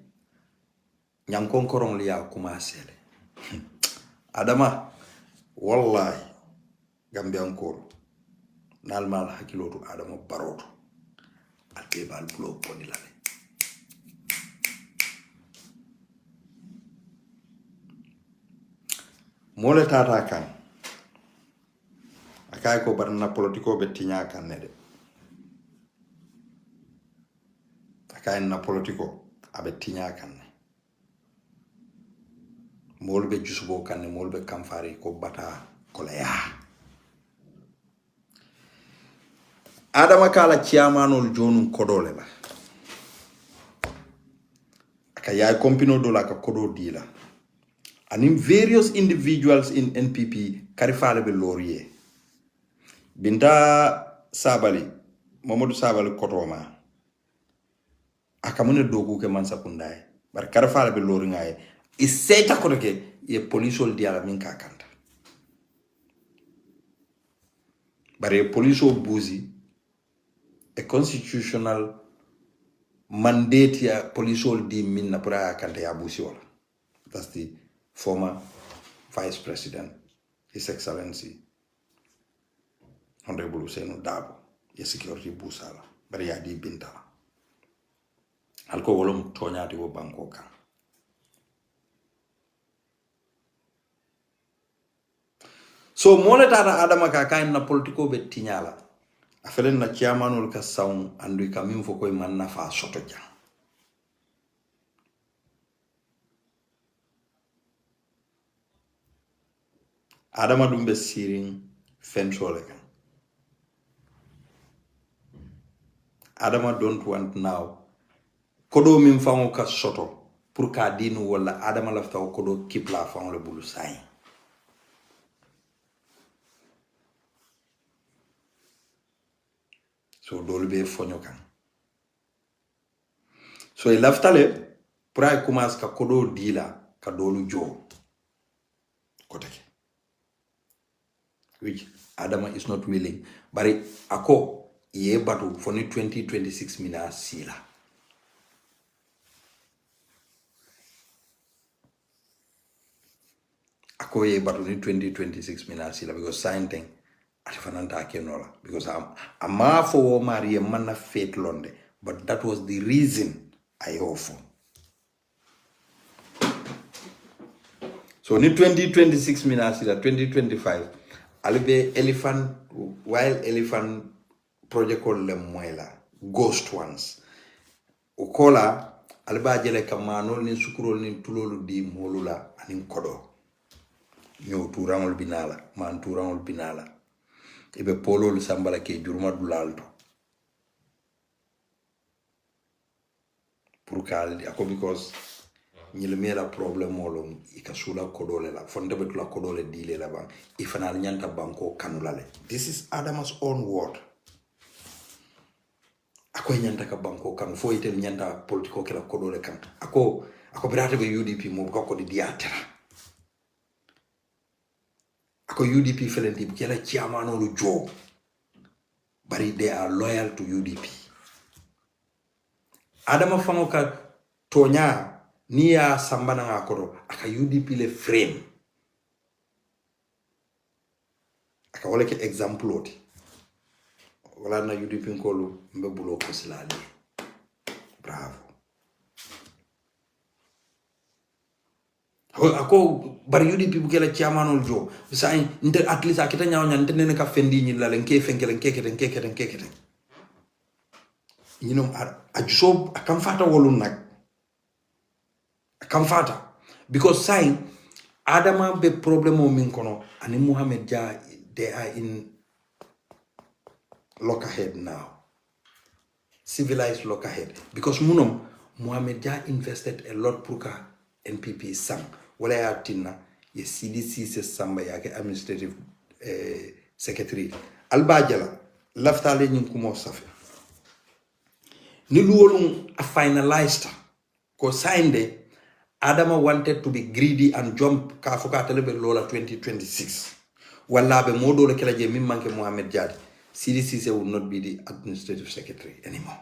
nyankonkorong liya kumasele adama wallahi Gambiankoro nalmal hakilotu adama baroto albebal bulo ponilale mole tata kan akay ko barna politiko be tinya kan ne de kain na politiko abe tinya kanne molbe jusubo kanne molbe kamfari ko bata kolaya adama kala chairmanol jonu kodole ba aka yaay kompino do la ka kodo dila anim various individuals in NPP karifale be laurier binta sabali Mamadou Sabali kotoma akamune dogu ke man sakundaye bar karfala be lori ngaye iseta ko ke ye polisol diala min ka kanta bare poliso buzi a constitutional mandate ya polisol di min na pura kanta ya busi wala. That's the former vice president, His Excellency Honorable Ousainou Darboe ye security busala bare ya di bintala alko wolom toñati wo banko kan so mole tata adama ka kain na politiko be tinyala afelen na chairmanul ka saun andu ka min fo koy man na fa soto ja adama dumbe siring fensole kan adama don't want now kodo min fango ka soto pour ka dinu wala adama lafta kodo kipla fango le bulu sai so dolu be fonyo kan so e lafta le pour ay commence ka kodo dila ka dolu jo kotake which adama is not willing bari ako ye batu for 2026 mina sila ako ye batu ni 2026 mina sila because sign thing atifananta akenola because ama for Maria manna fate londe but that was the reason I offer. So ni 2026 mina sila 2025 alibe elephant wild elephant project called Lemuela ghost ones ukola aliba jele kamanol ni sukurol ni tulolu di molula anin kodo nyo turangol binala man turangol binala ibe polol sambala ke jurma dulalto pour kaldi ako because ñil mela problème molom ikasula kodole la fonde betula kodole dile la bang ifanal nyanta banko kanulale. This is Adama's own word. Ako nyanta ka banko kan fo itel nyanta politiko kala kodole kan ako birate be UDP mo ko di diatera ako UDP felendi kala chiamano lu jo bari they are loyal to UDP. Adama fango ka tonya niya sambana ngakoro aka UDP le frame aka wala ke example oti wala na UDP kolu mbe bulo ko silali bravo ako bari UDP bu kela chairmanol jo sa inte at least akita nyaaw nyante ne ka fendi ni la len ke fenkelen keketen you know ajuso akam fata wolun nak akam fata because sign Adama be problem o min kono ani Muhammad Jah they are in lockerhead now, civilized lockerhead, because Muhammad Jah invested a lot pour NPP sang wala ya tinna ye CDC se samba yake administrative secretary albajala lafta le nyin kumo safi ni luwolum a finalized ko signed Adama wanted to be greedy and jump kafuka telebe lola 2026 wala be modo le kala je min manke Muhammad Jah CDC will not be the administrative secretary anymore.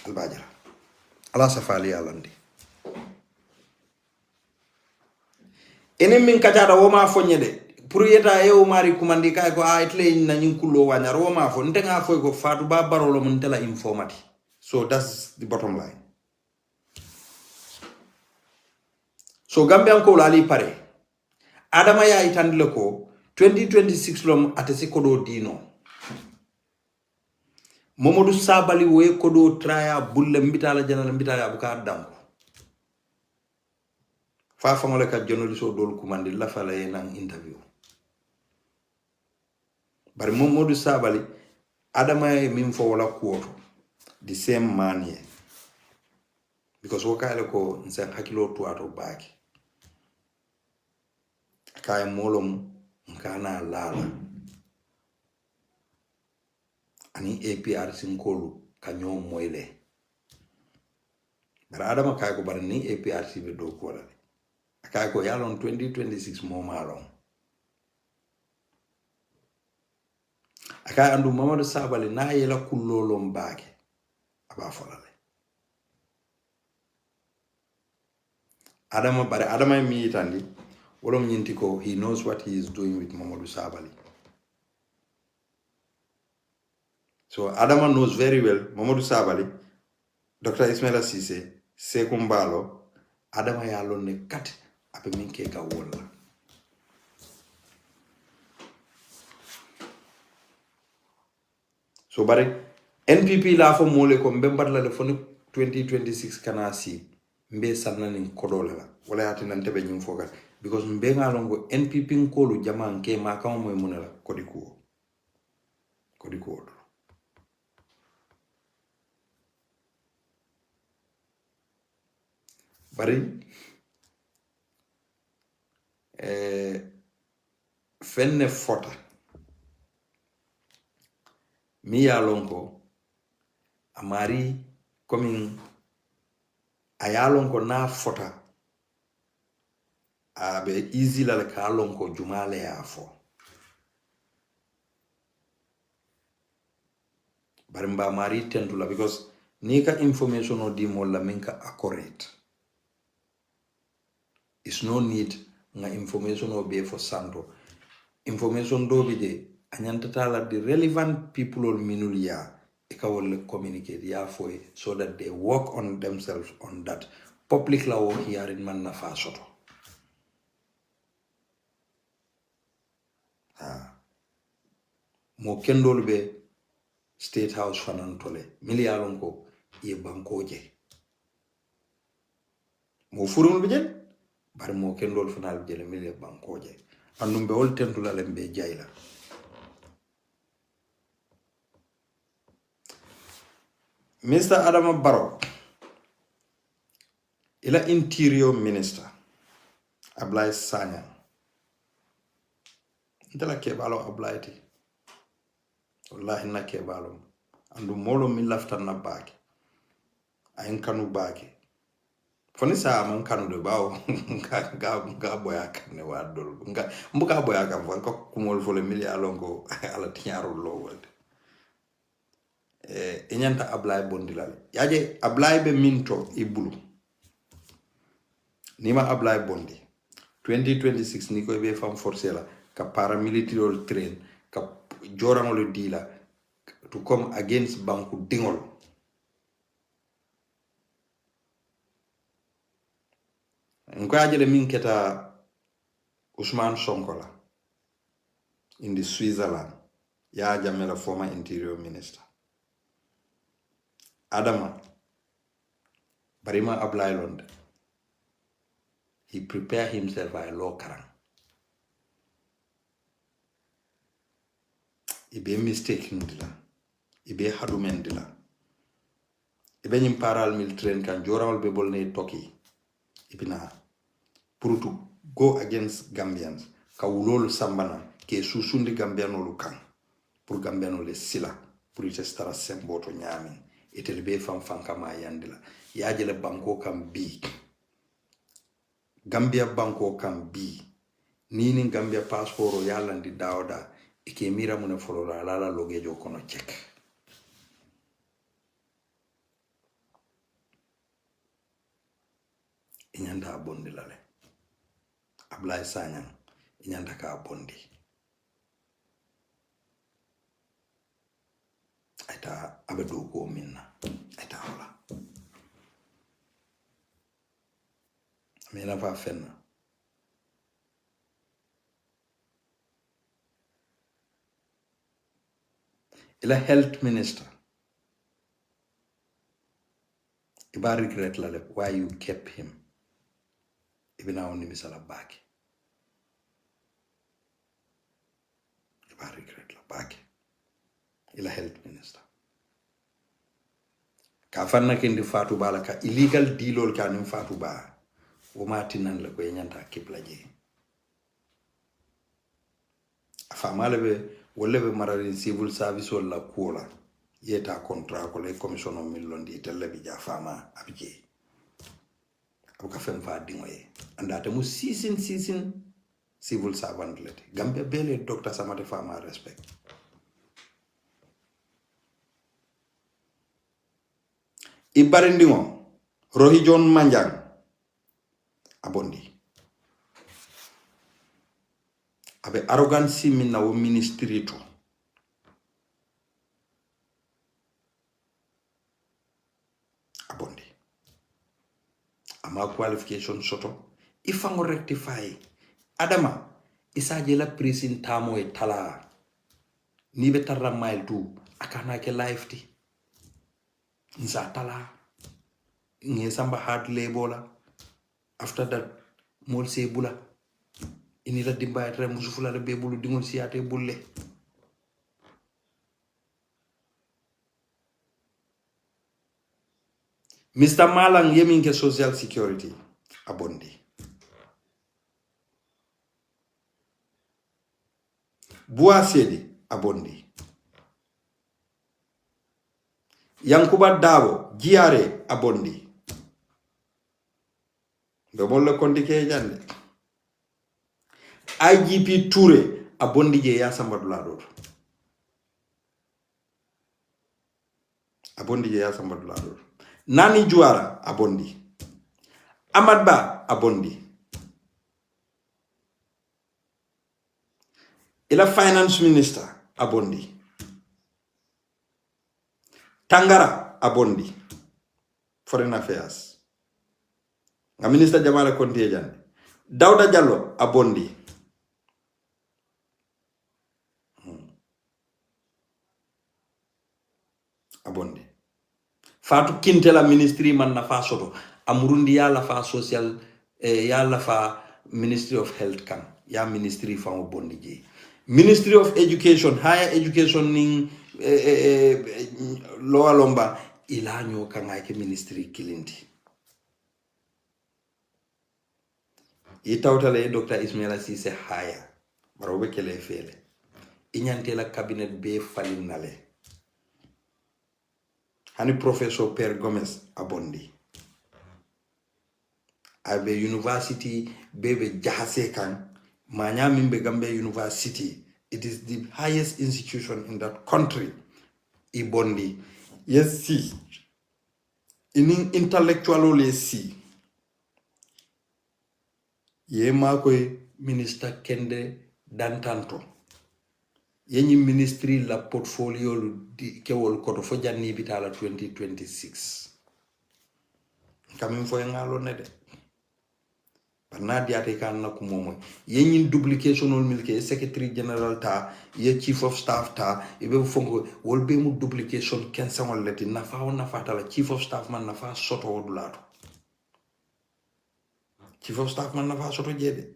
Albajara. Ala safali alandi. Ene min kajada woma fonye de. Pour yeta e o mari kumandi kay ko itle na nyinkulo wanyar woma fo ntenga fo ko fatu ba barolo mun tela informati. So that's the bottom line. So Gambian ko lali pare. Adama ya itandile ko 2026 lom atesi kodo dino Momodou Sabally we kodo traya bulle mbitala janala mbitala abuka danko fa famole ka jonoli so dol kumandi la fala nan interview bari Momodou Sabally Adama min fo wala kuoto the same man here because wakale ko nsen hakilo to ato baki kay molom nkana lala ani APR sinkolu kanyo moyle bara Adama kay ko bar ni APR be do ko la kay ko yalon 2026 mo malon aka andu Mamadou Sabally na yela kullolo mbake aba folale Adama mi tandi wolom nyinti ko he knows what he is doing with Mamadou Sabally. So Adama knows very well Mamadou Sabally, Dr. Ismaila Ceesay, Sekou Mbalo, Adama yalo ne kat ape minke ka wola. So bari NPP la fo mole ko mbembat la le fo 2026 kana si mbe sanna ni kodola la wala yati nan tebe nyum fogal because mbenga longo NPP nkolu jaman ke makamo moy munela kodikuo bari fenne fota mi ya longo amari komin ayalongo na fota abe easy la ka longo jumale ya fo bari mba mari tentula because nika information o di molla minka accurate is no need nga information o be for santo information do bi de anyanta tala the relevant people or minulia e ka wol communicate ya fo so that they work on themselves on that public law here in man na fa soto mo kendol be State House fanan tole miliyalon ko ye bankoje mo furul be jel bar mo kendol fanal jele miliya bankoje andum be wol tentula lembe jayla Mr. Adama Barrow ila Interior Minister Ablaye Sanyang ndala kebalo Ablaye ti wallahi na kebalo andu molo mi laftan na baake ayin kanu baake foni sa man kanu de bawo ga boya kan ne wadol nga mbuka boya kan fon ko kumol fole mili alongo ala tiñaro lo wolde enyanta Ablaye bondilale yaje Ablaye be minto ibulu nima Ablaye bondi 2026 ni ko be fam forcé la ka paramilitary train ka jorangol dila to come against banku dingol nko ajele min keta Usman Sonkola in the Switzerland ya jamela former interior minister Adama Barima Ablailond he prepared himself by law karang ibe mistaking dila ibe hadumen dila ibe nyim paral mil train kan jorawol be bolne toki ibina pour to go against Gambians ka wulol sambana ke susundi Gambianolu kan pour Gambianolu sila pour ite stara semboto nyamin itel be fam kama yandila yajele banko kam bi Gambia banko kam bi nini Gambia passport yalandi dawda ike mira mune folora lala logejo kono check inyanda bondi lale Ablay Sanyang inyanda ka bondi aita abedu ko minna aita wala mena fa fenna ila health minister iba regret lale why you kept him ibina oni misala baki iba regret la baki ila health minister ka fanna kendi Fatou Ba la ka illegal dealol ka nim Fatou Ba o matinan la ko nyanta kibla je afamale be wolle be mararin civil service wala kuola yeta contrat ko le commission of millondi telle bi ja fama abije abuka fem fa dingoye andata mu season civil servant lete Gambia bele Dr. Samate Fama respect ibarindingo Rohi John Manjang abondi abe arrogance min na wo ministry to abondi ama qualification soto ifango rectify Adama isaje la prison tamo e tala ni be tarra mile tu akana ke life ti nza tala nge samba hard labor after that mol se bula inila dimba tra musufula le be bulu dingol siate bulle Mr. Malang yemin ke social security abondi Bua Sedi abondi Yankuba Dabo Giare abondi Bebolle kondike jande IGP Toure abondi je ya samba dollar abondi je ya samba dollar Nani Juara abondi Ahmad Ba abondi ila finance minister abondi Tangara abondi foreign affairs nga minister Jamala Konte jande Dauda Jallo abondi abondi Fatou Kintela ministry man na fa soto amurundi ya la fa social ya la fa ministry of health kan ya ministry fa bondi je Ministry of Education higher education ning lower lomba ilanyo kanga ke ministry kilindi itawtale Dr. Ismaila Cisse higher barobe kele fele inyantela cabinet be falinale hani Professor Per Gomez abondi abe university bebe jahase kan Manya Mimbe Gambia University, it is the highest institution in that country. Ibondi. Yes, see. In intellectually see. Ye makwe Minister Kende dan tanto yenyi ministry la portfolio di kewol koto fo janni bitala 2026 kamin fo ngalo ne de parna diate kan na ko momo yenyi duplicationol milke secretary general ta ye chief of staff ta ibe fongo wolbe mu duplication kensangol leti nafa on nafa ta la chief of staff man nafa soto wodulato chief of staff man nafa soto jede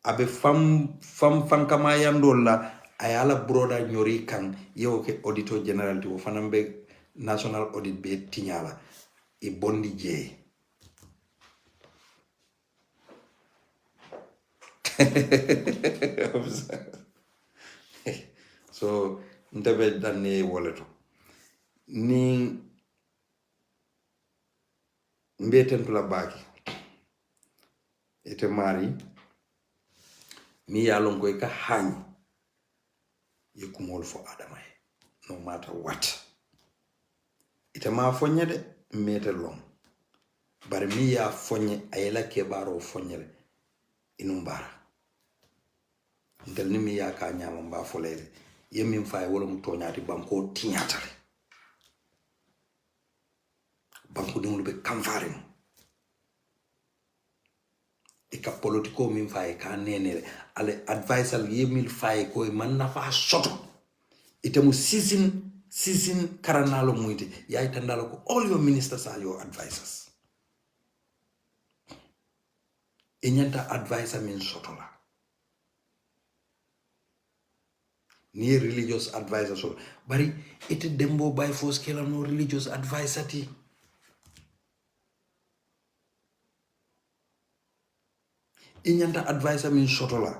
abe fam kama yandol la ayala broda nyori kan yewo ke auditor general ti wo fanambe national audit be tinyala e bondi je so ndebe danne woleto ni mbeten pula baki ete mari mi yalon koy ka hañ yekumol fo adama no matter what ite ma fonye de mete long bar mi ya fonye ayela ke baro fonye inumbara ndel ni mi ya ka nyama mba folele yemi fay wala mu toñati banko tiñatale banko dum be kamfare e ka politiko min fay ka nenere ale advisal yemil fay ko man na fa soto itemu season karanalo muite yaay tandalo ko all your ministers are your advisors e nyanta advisor min soto la ni religious advisor so bari ite dembo by force kela no religious advisor ti inyanta advisor min soto la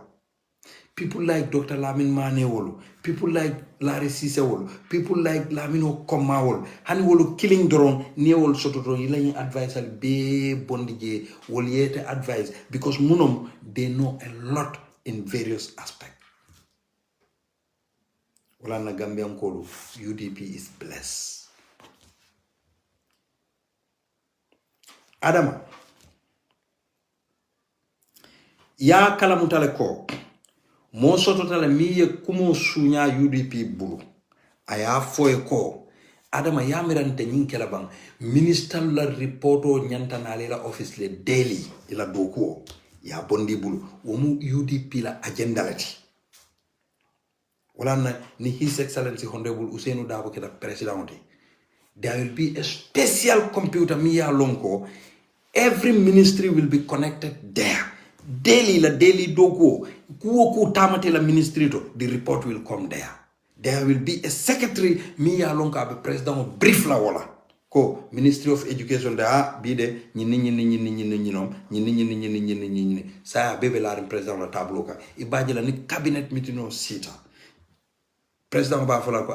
people like Dr. Lamin Mane wolu people like Larry Sise wolu people like Lamino Koma wolu hani wolu killing doron ni wolu soto doron yila advisor be bondije wolu yete advice because munom they know a lot in various aspects. Wala na Gambian kolu UDP is blessed. Adama ya kala mutale ko mo soto tala miye kumo sunya UDP bulu aya foye ko adama yamirante nyinkela bang minister la reporto nyanta na lela office le daily ila dokuo ya bondi bulu womu UDP la agenda lati wala na ni his excellency honorable Ousainou Darboe keda president there will be a special computer miya lonko every ministry will be connected there daily la daily dokuo kuoku tamate la ministry to the report will come there. There will be a secretary miya lonka abe president brief la wala ko Ministry of Education da bide ñi sa bebe la president la tableau ka ibaje la ni cabinet meeting sita president ba fala ko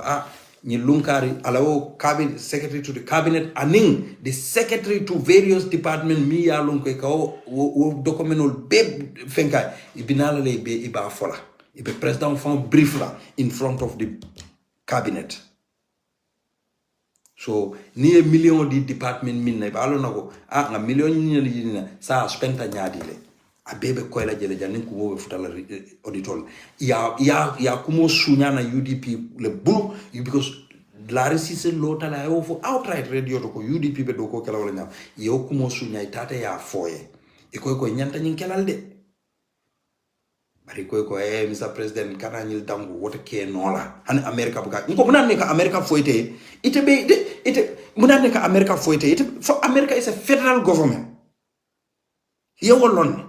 ñi lunkari alawo cabinet secretary to the cabinet aning the secretary to various department mi ya lonko ka o documental be fenka ibinala le be iba fola ibe president fon brief la in front of the cabinet so ni a million di department min na ba alona ko nga million ni na sa spenta nyaadi le a bebe ko la jele janin ko wo futala auditor ya kumo sunya na UDP le bulu because Larry Sise lota la yo for outright radio to ko UDP be do ko kala wala nyam yo kumo sunya itata ya foye e ko nyanta nyin kelal de bari ko Mr. President kana nyil dangu wote ke nola han America buka ko munan ne ka America foyte ite be ite munan ne ka America foyte ite for America is a federal government yo wolon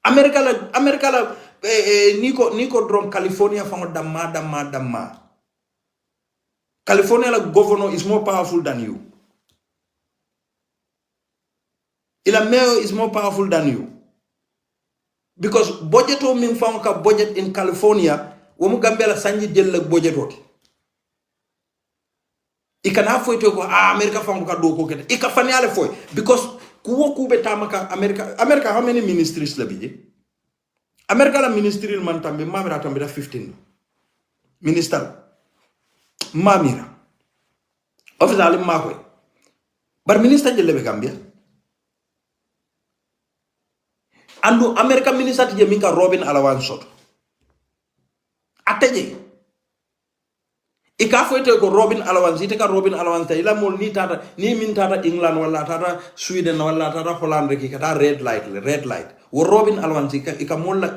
America la niko drum California fango damma California la governor is more powerful than you. Ila mayor is more powerful than you. Because budget o min fango ka budget in California womu Gambia la sanji jël la budget oti ikana foyto ko America fango ka do ko kete ika fanyale foy because kuwo kube tamaka America how many ministries la bije America la ministry man tambe mamira tambe da 15 minister mamira official ma koy bar minister jelle be Gambia andu America minister je minka Robin allowance soto ateje ika foyte ko Robin allowance ite ka Robin allowance ta ila mol ni tata ni min tata England wala tata Sweden wala tata Holland rek kata red light wo Robin allowance ika mol la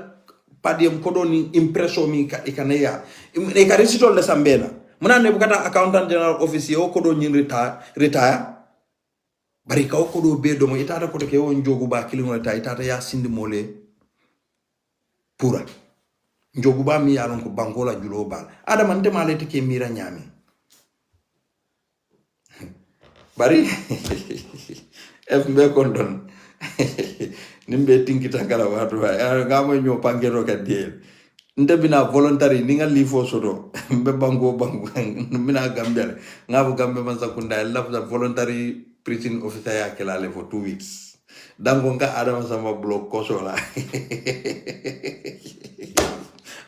padiem ko doni impresso mi ika neya e ka recitol de sambena muna ne bukata accountant general office o ko do nyin retire bari ka ko do be do mo itata ko to ke won jogu ba kilimo ta itata ya sindi mole pura njogu ba mi yalon ko bangola julo bal adama nte malete ke mira nyami bari fmbe kondon nimbe tinkita kala watu ngamo nyo pangero kadie nte bina voluntary ninga lifo soto mbe bango mina gambele ngabo gambe man sakunda lafza voluntary preaching officer ya kelale for 2 weeks dango nga adama sama blog kosola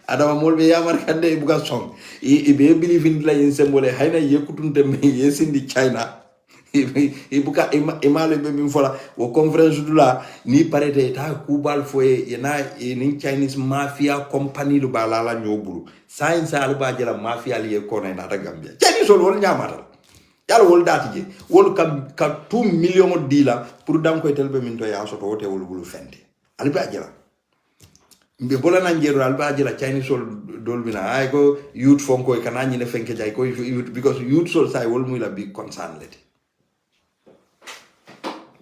adama molbe yamar kande ibuga song ibe believe in la yin symbole hayna yekutunte me yesindi China ibuka imale be min fola wo conference dula ni parete ta kubal foye yana ni Chinese mafia company lu balala nyobulu science alba jela mafia li ko na ta Gambia Chinese wol nyamata yalla wol dati je wol ka 2 million dila pour dam ko telbe min to ya soto wote wol bulu fente alba jela mbe bola na njero alba jela Chinese sol dolbina ay ko youth fonko e kana nyine fenke jay ko youth because youth sol say wol muy la big concern leti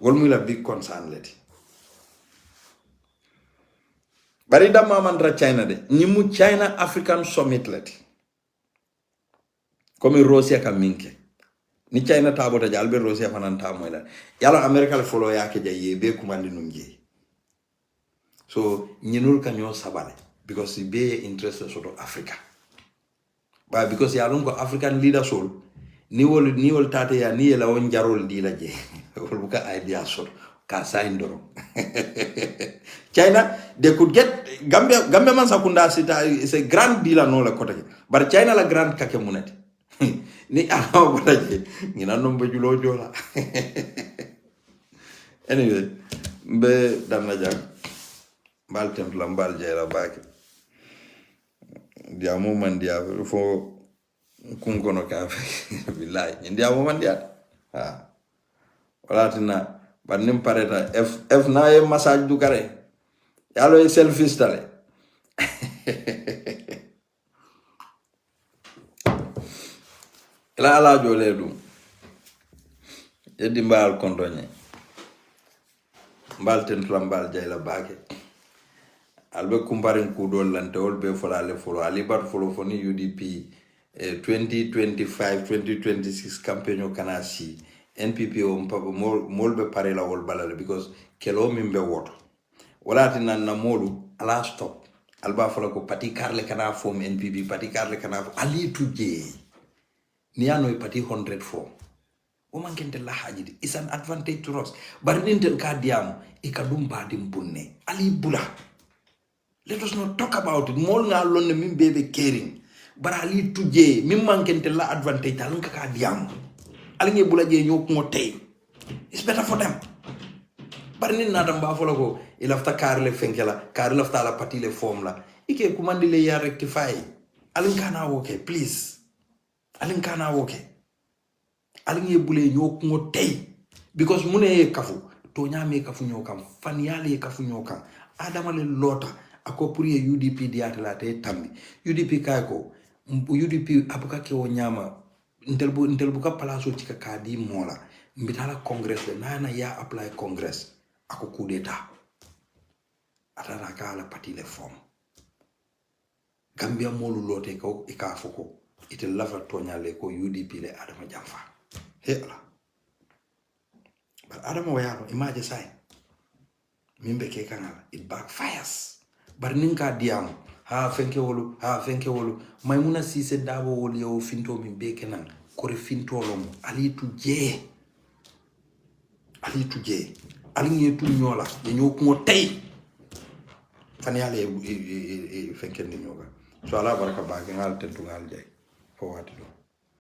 wol muy la big concern leti bari dama mandra China de nyimu China African Summit leti comme Russia ka minke ni China tabota jalbe Russia fananta moyla yalla America le folo yake jay be kumandi nunje so ñinul kanyo sabale because be interested sort of Africa but because ya longo African leader soul ni wol tate ya ni la won jarol di la je wol buka idea sort ka sign doro China they could get Gambia man sakunda sita is a grand deal no la kota but China la grand kake munati ni awo bataje ngina nombe julo jola anyway be damna jang mbal templa mbal jeyla baki diamo man dia fo kungono ka billahi ndiamo man dia wala tina banim pareta f na e massage du kare yalo e selfie stale la ala jole dum yedi mbal kondoñe mbal templa mbal jeyla baki albe kumparing kudol lante olbe folale folo alibat folo foni UDP 2025 2026 campaign o kanasi NPP o mpabo molbe pare la wol balale because kelo mimbe woto wala tinan na molu ala stop alba folo ko pati karle kana fom NPP pati karle kana ali tuje ni ano pati 100 fom o mankente la hajidi is an advantage to us bar nintel ka diam e kadum badim bunne ali bula. Let us not talk about it. More nga lon min bebe caring. Bara ali tuje min mankente la advantage talon ka diam. Ali bula je nyok mo tay. It's better for them. Bara ni na damba folo ko ilafta karle fenkela, karle lafta la parti le form la. Ike kumandi le ya rectify. Ali kana woke please. Ali kana woke. Ali bule nyok mo tay because mune kafu to nyame kafu nyokam faniale kafu nyokam adama le lota ako pour ye UDP diatala te tambi UDP kayko UDP abuka ke wonyama ntel buka palaso tika kadi mola mbitala congress le nana ya apply congress ako coup d'etat atara kala parti le form Gambia molu lote ko ikafoko ite lava tonyale ko UDP le adama jamfa hela but adama wayalo imagine say mimbe ke kanala it backfires bar ninka diam ha fenke wolu maymuna sise dabo wol yo finto mi be kenan ko re finto lom ali tuje ali ngi tu nyola nyo ko tay fan yalla e fenke ni nyoga so ala baraka ba ngal tentu ngal jay fo wati